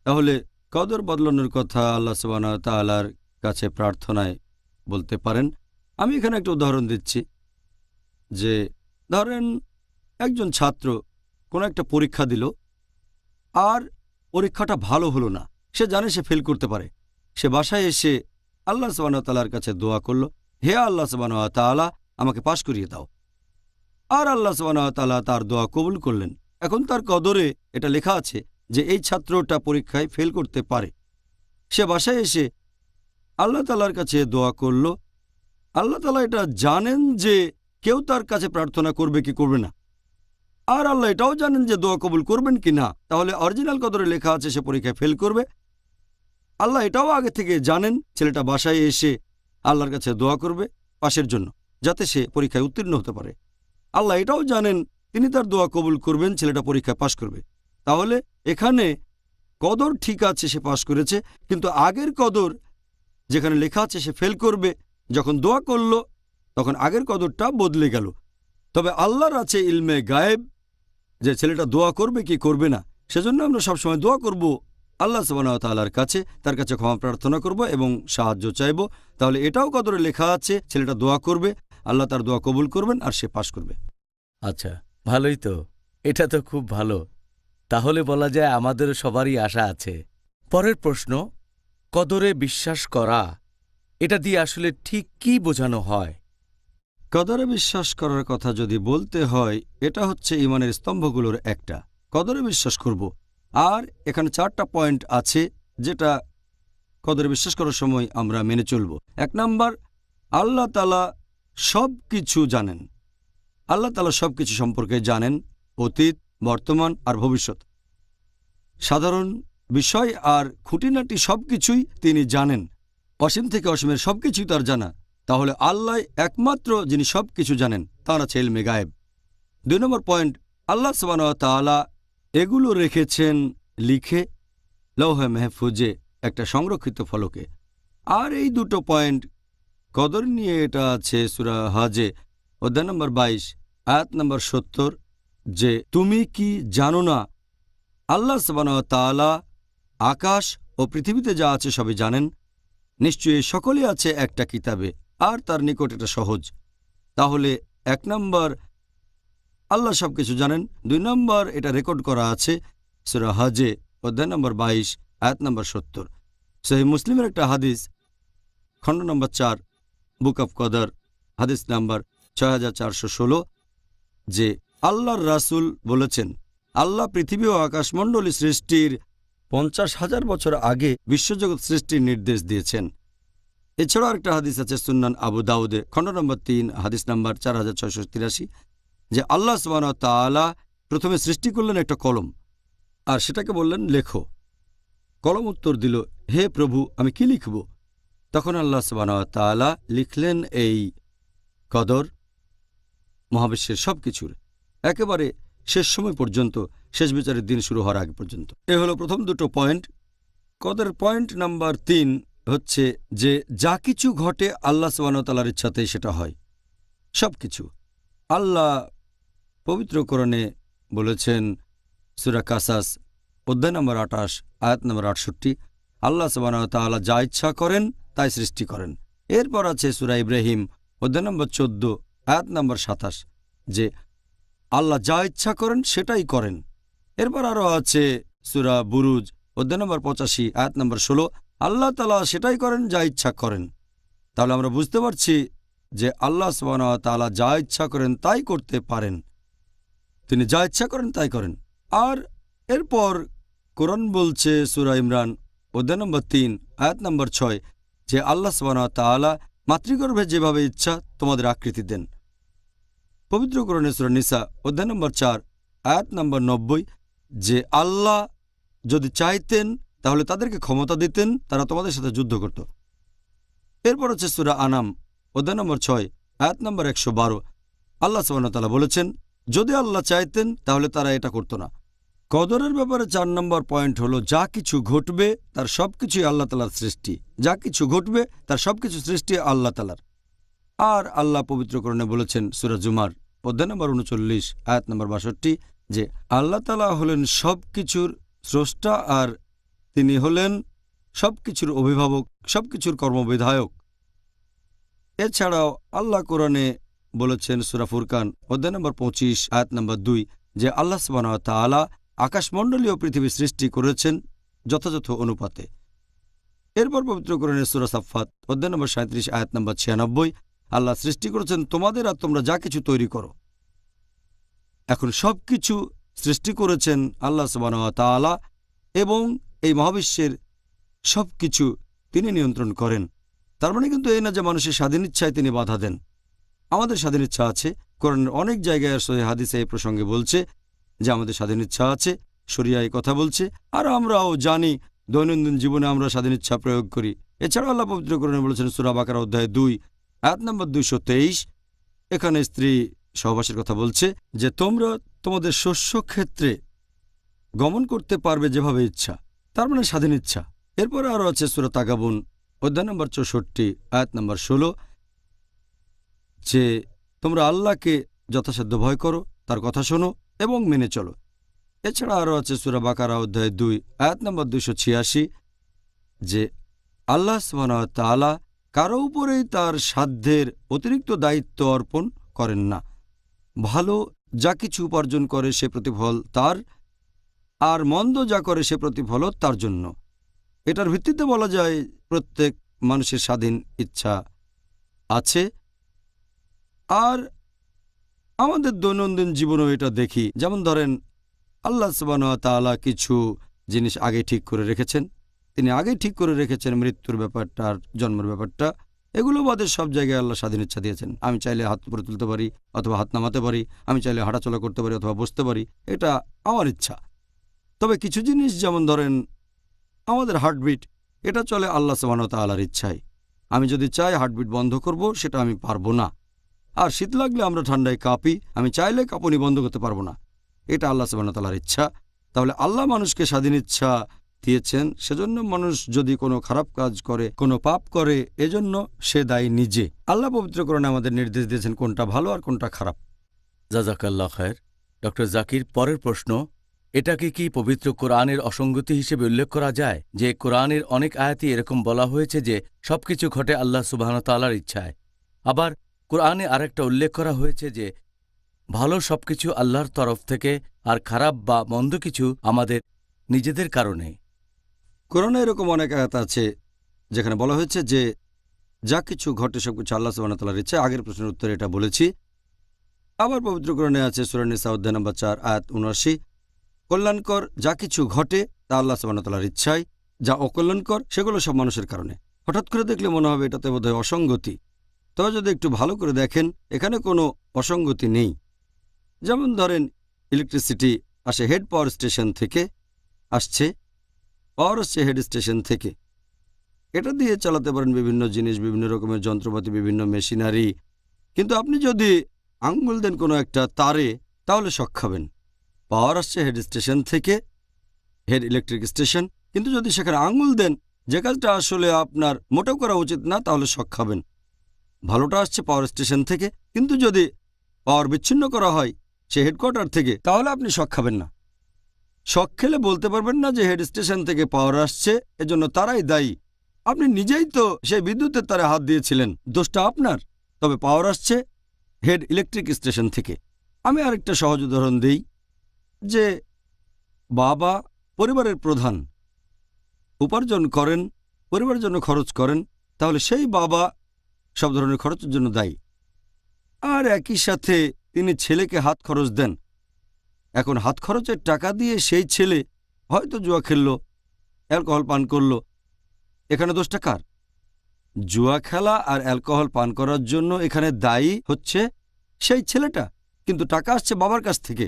তাহলে কদর বদলানোর কথা আল্লাহ সুবহানাহু ওয়া তাআলার কাছে প্রার্থনায় বলতে পারেন। আমি এখানে একটা উদাহরণ দিচ্ছি যে ধরেন একজন ছাত্র কোনো একটা পরীক্ষা দিল আর পরীক্ষাটা ভালো হলো না, সে জানে সে ফেল করতে পারে। সে বাসায় এসে আল্লাহ সুবহানাহু ওয়া তাআলার কাছে দোয়া করল, হে আল্লাহ সুবহানাহু ওয়া তাআলা আমাকে পাশ করিয়ে দাও। আর আল্লাহ সুবহানাহু ওয়া তাআলা তার দোয়া কবুল করলেন। এখন তার কদরে এটা লেখা আছে যে এই ছাত্রটা পরীক্ষায় ফেল করতে পারে। সে বাসায় এসে আল্লাহ তাআলার কাছে দোয়া করল। আল্লাহ তাআলা এটা জানেন যে কেউ তার কাছে প্রার্থনা করবে কি করবে না, আর আল্লাহ এটাও জানেন যে দোয়া কবুল করবেন কি না। তাহলে অরিজিনাল কদরে লেখা আছে সে পরীক্ষায় ফেল করবে। আল্লাহ এটাও আগে থেকে জানেন ছেলেটা বাসায় এসে আল্লাহর কাছে দোয়া করবে পাশের জন্য, যাতে সে পরীক্ষায় উত্তীর্ণ হতে পারে। আল্লাহ এটাও জানেন তিনি তার দোয়া কবুল করবেন, ছেলেটা পরীক্ষায় পাশ করবে। তাহলে এখানে কদর ঠিক আছে, সে পাশ করেছে, কিন্তু আগের কদর যেখানে লেখা আছে সে ফেল করবে, যখন দোয়া করল তখন আগের কদরটা বদলে গেল। তবে আল্লাহর আছে ইলমে গায়েব যে ছেলেটা দোয়া করবে কি করবে না। সেজন্য আমরা সবসময় দোয়া করব আল্লাহ সুবহানাহু ওয়া তাআলার কাছে, তার কাছে ক্ষমা প্রার্থনা করব এবং সাহায্য চাইব। তাহলে এটাও কদরে লেখা আছে ছেলেটা দোয়া করবে, আল্লাহ তার দোয়া কবুল করবেন আর সে পাশ করবে। আচ্ছা, ভালোই তো, এটা তো খুব ভালো। তাহলে বলা যায় আমাদের সবারই আশা আছে। পরের প্রশ্ন, কদরে বিশ্বাস করা, এটা দিয়ে আসলে ঠিক কি বোঝানো হয়? কদরে বিশ্বাস করার কথা যদি বলতে হয়, এটা হচ্ছে ঈমানের স্তম্ভগুলোর একটা। কদরে বিশ্বাস করব, আর এখানে 4টা পয়েন্ট আছে যেটা কদরে বিশ্বাস করার সময় আমরা মেনে চলব। 1 নাম্বার, আল্লাহ তাআলা সব কিছু জানেন। আল্লাহ তাআলা সব কিছু সম্পর্কে জানেন, অতীত, বর্তমান আর ভবিষ্যৎ। সাধারণ বিষয় আর খুঁটিনাটি সব কিছুই তিনি জানেন। অসীম থেকে অসীমের সব কিছুই তার জানা। তাহলে আল্লাহ একমাত্র যিনি সব কিছু জানেন, তাঁর আছে ইলমে গায়েব। 2 নম্বর পয়েন্ট, আল্লাহ সুবহানাহু ওয়া তাআলা এগুলো রেখেছেন লিখে লৌহে মাহফুজে, একটা সংরক্ষিত ফলকে। আর এই 2টো পয়েন্ট কদর নিয়ে এটা আছে সূরা হজে অধ্যায় নম্বর 22, আয়াত নম্বর 70, যে তুমি কি জানো না আল্লাহ সুবহানাহু ওয়া তাআলা আকাশ ও পৃথিবীতে যা আছে সবই জানেন। নিশ্চয়ই সকলই আছে একটা কিতাবে, আর তার নিকট এটা সহজ। তাহলে 1 নম্বর, আল্লাহ সব কিছু জানেন। 2 নম্বর, এটা রেকর্ড করা আছে সূরা হজে অধ্যায় নম্বর 22 আয়াত নম্বর 70। সহিহ মুসলিমের একটা হাদিস, খণ্ড নম্বর 4, বুক অফ কদর, হাদিস নাম্বার 6416, যে আল্লাহর রাসূল বলেছেন, আল্লাহ পৃথিবী ও আকাশমণ্ডলী সৃষ্টির 50,000 বছর আগে বিশ্বজগৎ সৃষ্টির নির্দেশ দিয়েছেন। এছাড়াও একটা হাদিস আছে সুন্নান আবু দাউদে, খণ্ড নম্বর 3, হাদিস নাম্বার 4683, যে আল্লাহ সুবহানাহু ওয়া তাআলা প্রথমে সৃষ্টি করলেন একটা কলম, আর সেটাকে বললেন লেখো। কলম উত্তর দিল, হে প্রভু, আমি কি লিখব? তখন আল্লাহ সুবহানাহু ওয়া তাআলা লিখলেন এই কদর, মহাবিশ্বের সব কিছুর, একেবারে শেষ সময় পর্যন্ত, শেষ বিচারের দিন শুরু হওয়ার আগে পর্যন্ত। এ হলো প্রথম দুটো পয়েন্ট। কদর পয়েন্ট নাম্বার 3 হচ্ছে যে যা কিছু ঘটে আল্লাহ সুবহানাহু ওয়া তাআলার ইচ্ছাতেই সেটা হয়, সব কিছু। আল্লাহ পবিত্র কোরআনে বলেছেন, সূরা কাসাস অধ্যায় নম্বর 28 আয়াত নম্বর 68, আল্লাহ সুবহানাহু ওয়া তাআলা যা ইচ্ছা করেন তাই সৃষ্টি করেন। এরপর আছে সূরা ইব্রাহিম অধ্যায় নম্বর 14 আয়াত নম্বর 27, যে আল্লাহ যা ইচ্ছা করেন সেটাই করেন। এরপর আরও আছে সূরা বুরুজ অধ্যায় নম্বর 85 আয়াত নম্বর 16, আল্লাহ তাআলা সেটাই করেন যা ইচ্ছা করেন। তাহলে আমরা বুঝতে পারছি যে আল্লাহ সুবহানাহু ওয়া তাআলা যা ইচ্ছা করেন তাই করতে পারেন, তিনি যা ইচ্ছা করেন তাই করেন। আর এরপর কোরআন বলছে সূরা ইমরান অধ্যায় নম্বর 3 আয়াত নম্বর 6, যে আল্লাহ সুবহানাহু ওয়া তাআলা মাতৃগর্ভে যেভাবে ইচ্ছা তোমাদের আকৃতি দেন। পবিত্র কোরআনে সূরা নিসা অধ্যায় নম্বর 4 আয়াত নম্বর 90, যে আল্লাহ যদি চাইতেন তাহলে তাদেরকে ক্ষমতা দিতেন, তারা তোমাদের সাথে যুদ্ধ করত। এরপর হচ্ছে সূরা আনাম অধ্যায় নম্বর 6 আয়াত নম্বর 112, আল্লাহ সুবহানাহু ওয়া তাআলা বলেছেন, যদি আল্লাহ চাইতেন তাহলে তারা এটা করত না। কদরের ব্যাপারে 4 নম্বর পয়েন্ট হলো, যা কিছু ঘটবে তার সব কিছুই আল্লাহ তাআলার সৃষ্টি, যা কিছু ঘটবে তার সব কিছু সৃষ্টি আল্লাহ তাআলার। আর আল্লাহ পবিত্র কোরআনে বলেছেন সূরা জুমার অধ্যায় নম্বর 39 আয়াত নম্বর 62, যে আল্লাহ তাআলা হলেন সব কিছুর স্রষ্টা, আর তিনি হলেন সব কিছুর অভিভাবক, সব কিছুর কর্মবিধায়ক। এছাড়াও আল্লাহ কোরআনে বলেছেন সূরা ফুরকান অধ্যায় নম্বর 25 আয়াত নম্বর 2, যে আল্লাহ সুবহানাহু ওয়া তাআলা আকাশমণ্ডলী ও পৃথিবী সৃষ্টি করেছেন যথাযথ অনুপাতে। এরপর পবিত্র কোরআনের সূরা সাফফাত অধ্যায় নম্বর 37 আয়াত নম্বর 96, আল্লাহ সৃষ্টি করেছেন তোমাদের আর তোমরা যা কিছু তৈরি করো। এখন সব কিছু সৃষ্টি করেছেন আল্লাহ সুবহানাহু ওয়া তাআলা, এবং এই মহাবিশ্বের সব কিছু তিনি নিয়ন্ত্রণ করেন। তার মানে কিন্তু এই না যে মানুষের স্বাধীন ইচ্ছায় তিনি বাধা দেন। আমাদের স্বাধীন ইচ্ছা আছে, কোরআনের অনেক জায়গায় সহিহ হাদিসে এই প্রসঙ্গে বলছে যে আমাদের স্বাধীন ইচ্ছা আছে, শরিয়ায় কথা বলছে, আর আমরাও জানি দৈনন্দিন জীবনে আমরা স্বাধীন ইচ্ছা প্রয়োগ করি। এছাড়াও আল্লাহ পবিত্র কোরআনে বলেছেন সূরা বাকারা অধ্যায় 2 আয়াত নম্বর 223, এখানে স্ত্রী সহবাসের কথা বলছে, যে তোমরা তোমাদের শস্য ক্ষেত্রে গমন করতে পারবে যেভাবে ইচ্ছা, তার মানে স্বাধীন ইচ্ছা। এরপর আরও আছে সূরা তাগাবুন অধ্যায় নম্বর 64 আয়াত নম্বর 16, যে তোমরা আল্লাহকে যথাসাধ্য ভয় করো, তার কথা শোনো এবং মেনে চলো। এছাড়া আরও আছে সূরা বাকারা অধ্যায় 2 আয়াত নম্বর 286, যে আল্লাহ সুবহানাহু ওয়া তাআলা কারো উপরেই তার সাধ্যের অতিরিক্ত দায়িত্ব অর্পণ করেন না। ভালো যা কিছু উপার্জন করে সে প্রতিফল তার, আর মন্দ যা করে সে প্রতিফলও তার জন্য। এটার ভিত্তিতে বলা যায় প্রত্যেক মানুষের স্বাধীন ইচ্ছা আছে। আর আমাদের দৈনন্দিন জীবনেও এটা দেখি, যেমন ধরেন আল্লাহ সুবহানাহু ওয়া তাআলা কিছু জিনিস আগে ঠিক করে রেখেছেন। তিনি আগেই ঠিক করে রেখেছেন মৃত্যুর ব্যাপারটা আর জন্মের ব্যাপারটা। এগুলো বাদে সব জায়গায় আল্লাহ স্বাধীন ইচ্ছা দিয়েছেন। আমি চাইলে হাত উপরে তুলতে পারি অথবা হাত নামাতে পারি, আমি চাইলে হাঁটাচলা করতে পারি অথবা বসতে পারি, এটা আমার ইচ্ছা। তবে কিছু জিনিস যেমন ধরেন আমাদের হার্টবিট, এটা চলে আল্লাহ সুবহানাহু ওয়া তাআলার ইচ্ছায়। আমি যদি চাই হার্টবিট বন্ধ করব, সেটা আমি পারবো না। আর শীত লাগলে আমরা ঠান্ডায় কাঁপি, আমি চাইলে কাঁপুনি বন্ধ করতে পারবো না, এটা আল্লাহ সুবহানাহু ওয়া তাআলার ইচ্ছা। তাহলে আল্লাহ মানুষকে স্বাধীন ইচ্ছা দিয়েছেন, সেজন্য মানুষ যদি কোনো খারাপ কাজ করে, কোনো পাপ করে, এজন্য সে দায়ী নিজে। আল্লাহ পবিত্র কোরআনে আমাদের নির্দেশ দিয়েছেন কোনটা ভালো আর কোনটা খারাপ। জাযাকাল্লাহ খায়ের। ডক্টর জাকির, পরের প্রশ্ন, এটাকে কি পবিত্র কোরআনের অসঙ্গতি হিসেবে উল্লেখ করা যায় যে কোরআনের অনেক আয়াতই এরকম বলা হয়েছে যে সবকিছু ঘটে আল্লাহ সুবহানাহু ওয়া তাআলার ইচ্ছায়, আবার কোরআনে আরেকটা উল্লেখ করা হয়েছে যে ভালো সবকিছু আল্লাহর তরফ থেকে আর খারাপ বা মন্দ কিছু আমাদের নিজেদের কারণে। কোরআনে এরকম অনেক আয়াত আছে যেখানে বলা হয়েছে যে যা কিছু ঘটে সবকিছু আল্লাহ সুবহানাহু ওয়া তাআলার ইচ্ছা। আগের প্রশ্নের উত্তরে এটা বলেছি। আবার পবিত্র কোরআনে আছে সূরা নিসা অধ্যায় নম্বর 4 আয়াত 79, কল্যাণকর যা কিছু ঘটে তা আল্লাহ সুবহানাহু ওয়া তাআলার ইচ্ছায়, যা অকল্যাণকর সেগুলো সব মানুষের কারণে। হঠাৎ করে দেখলে মনে হবে এটাতে বোধহয় অসঙ্গতি, তবে যদি একটু ভালো করে দেখেন এখানে কোনো অসঙ্গতি নেই। যেমন ধরেন ইলেকট্রিসিটি আসে হেড পাওয়ার স্টেশন থেকে, পাওয়ার আসছে হেড স্টেশন থেকে। এটা দিয়ে চালাতে পারেন বিভিন্ন জিনিস, বিভিন্ন রকমের যন্ত্রপাতি, বিভিন্ন মেশিনারি। কিন্তু আপনি যদি আঙ্গুল দেন কোনো একটা তারে তাহলে শক খাবেন। পাওয়ার আসছে হেড স্টেশন থেকে, হেড ইলেকট্রিক স্টেশন, কিন্তু যদি সেখানে আঙ্গুল দেন যে কাজটা আসলে আপনার মোটেও করা উচিত না তাহলে শক খাবেন। ভালোটা আসছে পাওয়ার স্টেশন থেকে, কিন্তু যদি পাওয়ার বিচ্ছিন্ন করা হয় সে হেডকোয়ার্টার থেকে তাহলে আপনি শক খাবেন না। শক খেলে বলতে পারবেন না যে হেড স্টেশন থেকে পাওয়ার আসছে এজন্য তারাই দায়ী। আপনি নিজেই তো সেই বিদ্যুতের তারে হাত দিয়েছিলেন, দোষটা আপনার। তবে পাওয়ার আসছে হেড ইলেকট্রিক স্টেশন থেকে। আমি আরেকটা সহজ উদাহরণ দিই যে বাবা পরিবারের প্রধান, উপার্জন করেন, পরিবারের জন্য খরচ করেন, তাহলে সেই বাবা সব ধরনের খরচের জন্য দায়ী। আর একই সাথে তিনি ছেলেকে হাত খরচ দেন। এখন হাত খরচের টাকা দিয়ে সেই ছেলে হয়তো জুয়া খেলল, অ্যালকোহল পান করল, এখানে দোষটা কার? জুয়া খেলা আর অ্যালকোহল পান করার জন্য এখানে দায়ী হচ্ছে সেই ছেলেটা, কিন্তু টাকা আসছে বাবার কাছ থেকে।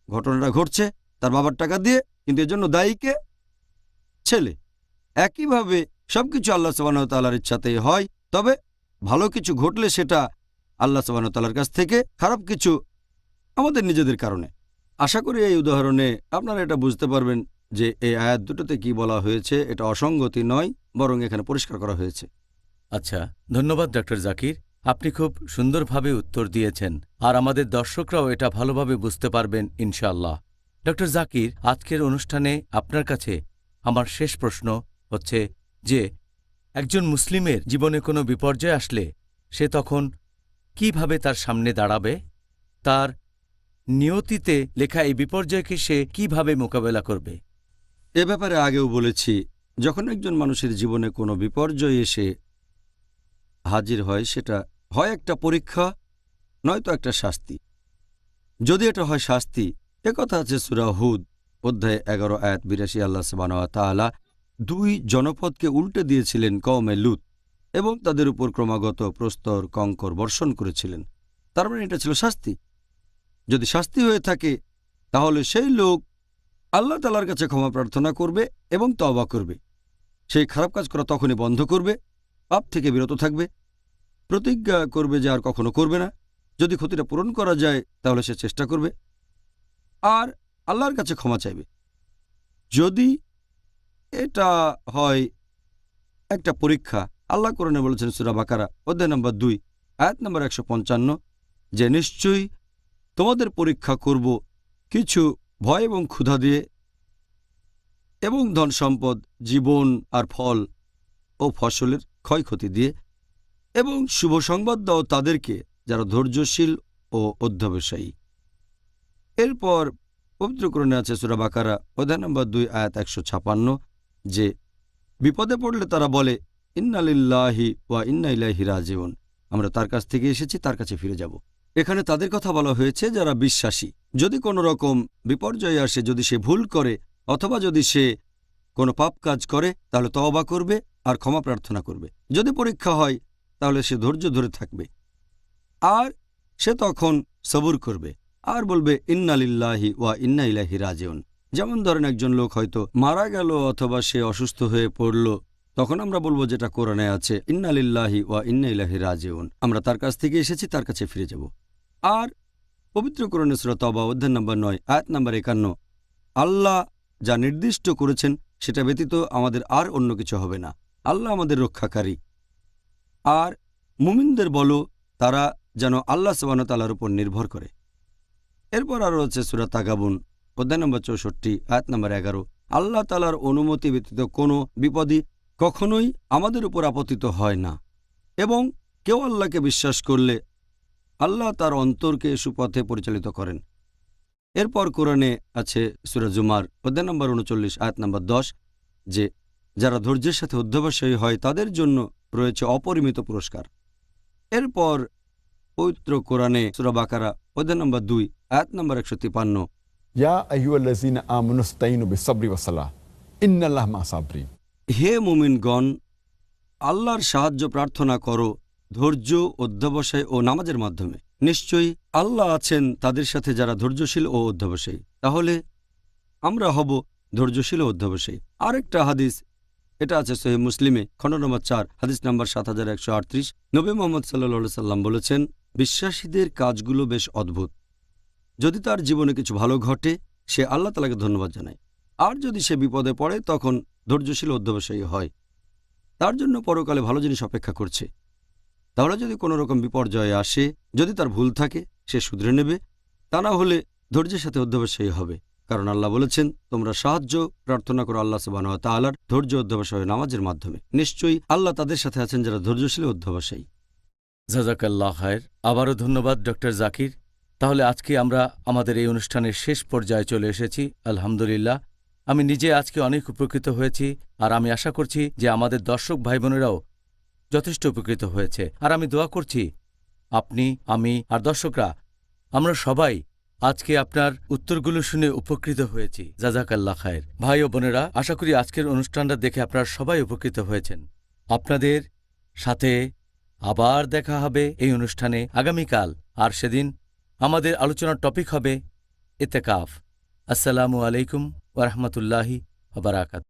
ঘটনাটা ঘটছে তার বাবার টাকা দিয়ে, কিন্তু এর জন্য দায়ী কে? ছেলে। একইভাবে সবকিছু আল্লাহ সুবহানাহু ওয়া তাআলার ইচ্ছাতেই হয়, তবে ভালো কিছু ঘটলে সেটা আল্লাহ সুবহানাহু ওয়া তাআলার কাছ থেকে, খারাপ কিছু আমাদের নিজেদের কারণে। আশা করি এই উদাহরণে আপনারা এটা বুঝতে পারবেন যে এই আয়াত দুটোতে কি বলা হয়েছে এটা অসঙ্গতি নয়, বরং এখানে পরিষ্কার করা হয়েছে। আচ্ছা, ধন্যবাদ ডক্টর জাকির। আপনি খুব সুন্দরভাবে উত্তর দিয়েছেন, আর আমাদের দর্শকরাও এটা ভালোভাবে বুঝতে পারবেন ইনশাআল্লাহ। ডক্টর জাকির, আজকের অনুষ্ঠানে আপনার কাছে আমার শেষ প্রশ্ন হচ্ছে যে একজন মুসলিমের জীবনে কোনো বিপর্যয় আসলে সে তখন কিভাবে তার সামনে দাঁড়াবে? তার নিয়তিতে লেখা এই বিপর্যয়কে সে কিভাবে মোকাবেলা করবে? এ ব্যাপারে আগেও বলেছি, যখন একজন মানুষের জীবনে কোনো বিপর্যয় এসে হাজির হয় সেটা হয় একটা পরীক্ষা, নয়তো একটা শাস্তি। যদি এটা হয় শাস্তি, একথা আছে সূরা হুদ অধ্যায় 11 আয়াত 82, আল্লাহ সুবহানাহু ওয়া তাআলা 2 জনপদকে উল্টে দিয়েছিলেন কওমে লূত এবং তাদের উপর ক্রমাগত প্রস্তর কঙ্কর বর্ষণ করেছিলেন। তার মানে এটা ছিল শাস্তি। যদি শাস্তি হয়ে থাকে তাহলে সেই লোক আল্লাহ তাআলার কাছে ক্ষমা প্রার্থনা করবে এবং তওবা করবে। সেই খারাপ কাজ করা তখনই বন্ধ করবে, পাপ থেকে বিরত থাকবে, প্রতিজ্ঞা করবে যে আর কখনো করবে না। যদি ক্ষতিটা পূরণ করা যায় তাহলে সে চেষ্টা করবে আর আল্লাহর কাছে ক্ষমা চাইবে। যদি এটা হয় একটা পরীক্ষা, আল্লাহ কোরআনে বলেছেন সূরা বাকারা অধ্যায় নম্বর 2 আয়াত নম্বর 155 যে নিশ্চয়ই তোমাদের পরীক্ষা করব কিছু ভয় এবং ক্ষুধা দিয়ে এবং ধন সম্পদ, জীবন আর ফল ও ফসলের ক্ষয়ক্ষতি দিয়ে, এবং শুভ সংবাদ দাও তাদেরকে যারা ধৈর্যশীল ও অধ্যবসায়ী। এরপর পবিত্র কোরআনে আছে সূরা বাকারা অধ্যায় নম্বর 2 আয়াত 156 যে বিপদে পড়লে তারা বলে ইন্না লিল্লাহি ওয়া ইন্না ইলাইহি রাজিউন, আমরা তার কাছ থেকে এসেছি, তার কাছে ফিরে যাব। এখানে তাদের কথা বলা হয়েছে যারা বিশ্বাসী। যদি কোনো রকম বিপর্যয় আসে, যদি সে ভুল করে অথবা যদি সে কোনো পাপ কাজ করে তাহলে তওবা করবে আর ক্ষমা প্রার্থনা করবে। যদি পরীক্ষা হয় তাহলে সে ধৈর্য ধরে থাকবে আর সে তখন সবুর করবে আর বলবে ইন্না লিল্লাহি ওয়া ইন্না ইলাইহি রাজিউন। যেমন ধরেন একজন লোক হয়তো মারা গেল অথবা সে অসুস্থ হয়ে পড়ল, তখন আমরা বলবো যেটা কোরআনে আছে ইন্না লিল্লাহি ওয়া ইন্না ইলাইহি রাজিউন, আমরা তার কাছ থেকে এসেছি, তার কাছে ফিরে যাব। আর পবিত্র কোরআনে সূরা তাওবা অধ্যায় নম্বর 9 আয়াত নম্বর 51 আল্লাহ যা নির্দিষ্ট করেছেন সেটা ব্যতীত আমাদের আর অন্য কিছু হবে না, আল্লাহ আমাদের রক্ষাকারী। আর মুমিনদের বলো তারা যেন আল্লাহ সুবহানাহু ওয়া তাআলার উপর নির্ভর করে। এরপর আরও আছে সূরা তাগাবুন অধ্যায় নম্বর 64 আয়াত নম্বর 11 আল্লাহ তাআলার অনুমতি ব্যতীত কোনো বিপদই কখনোই আমাদের উপর আপতিত হয় না, এবং কেউ আল্লাহকে বিশ্বাস করলে আল্লাহ তার অন্তরকে সুপথে পরিচালিত করেন। এরপর কোরআনে আছে সূরা জুমার অধ্যায় নম্বর ৩৯ আয়াত নম্বর ১০ যে যারা ধৈর্যের সাথে অধ্যবসায়ী হয় তাদের জন্য রয়েছে অপরিমিত পুরস্কার। এরপর পবিত্র কোরআনে সূরা বাকারা অধ্যায় নম্বর ২ আয়াত নম্বর ১৫৩ या अय्युहल्लज़ीना आमनुस्ताईनु बिस्सब्रि वस्सलाह इन्नाल्लाहा मा'as साबिरीन। হে মুমিনগণ, আল্লাহর সাহায্য প্রার্থনা করো ধৈর্য, অধ্যবসায় ও নামাজের মাধ্যমে। নিশ্চয়ই আল্লাহ আছেন তাদের সাথে যারা ধৈর্যশীল ও অধ্যবসায়ী। তাহলে আমরা হব ধৈর্যশীল ও অধ্যবসায়ী। আরেকটা হাদিস, এটা আছে সহিহ মুসলিমে খণ্ড নম্বর ৪ হাদিস নম্বর ৭১৩৮। নবী মুহাম্মদ সাল্লাল্লাহু সাল্লাম বলেছেন, বিশ্বাসীদের কাজগুলো বেশ অদ্ভুত। যদি তার জীবনে কিছু ভালো ঘটে সে আল্লাহ তাআলাকে ধন্যবাদ জানায়, আর যদি সে বিপদে পড়ে তখন ধৈর্যশীল অধ্যবসায়ী হয়। তার জন্য পরকালে ভালো জিনিস অপেক্ষা করছে। তাহলে যদি কোনো রকম বিপর্যয় আসে, যদি তার ভুল থাকে সে শুধরে নেবে, তা না হলে ধৈর্যের সাথে অধ্যবসায়ী হবে। কারণ আল্লাহ বলেছেন, তোমরা সাহায্য প্রার্থনা করো আল্লাহ সুবহানাহু ওয়া তাআলার ধৈর্য, অধ্যবসায়, নামাজের মাধ্যমে। নিশ্চয়ই আল্লাহ তাদের সাথে আছেন যারা ধৈর্যশীল ও অধ্যবসায়ী। জাযাকাল্লাহ খায়ের। আবারও ধন্যবাদ ডক্টর জাকির। তাহলে আজকে আমরা আমাদের এই অনুষ্ঠানের শেষ পর্যায়ে চলে এসেছি। আলহামদুলিল্লাহ, আমি নিজে আজকে অনেক উপকৃত হয়েছি, আর আমি আশা করছি যে আমাদের দর্শক ভাই বোনেরাও যথেষ্ট উপকৃত হয়েছে। আর আমি দোয়া করছি আপনি, আমি আর দর্শকরা আমরা সবাই আজকে আপনার উত্তরগুলো শুনে উপকৃত হয়েছি। জাযাকাল্লাহ খায়ের। ভাই ও বোনেরা, আশা করি আজকের অনুষ্ঠানটা দেখে আপনারা সবাই উপকৃত হয়েছেন। আপনাদের সাথে আবার দেখা হবে এই অনুষ্ঠানে আগামীকাল, আর সেদিন আমাদের আলোচনার টপিক হবে ইতিকাফ। আসসালামু আলাইকুম ওয়া রাহমাতুল্লাহি ওয়া বারাকাতুহু।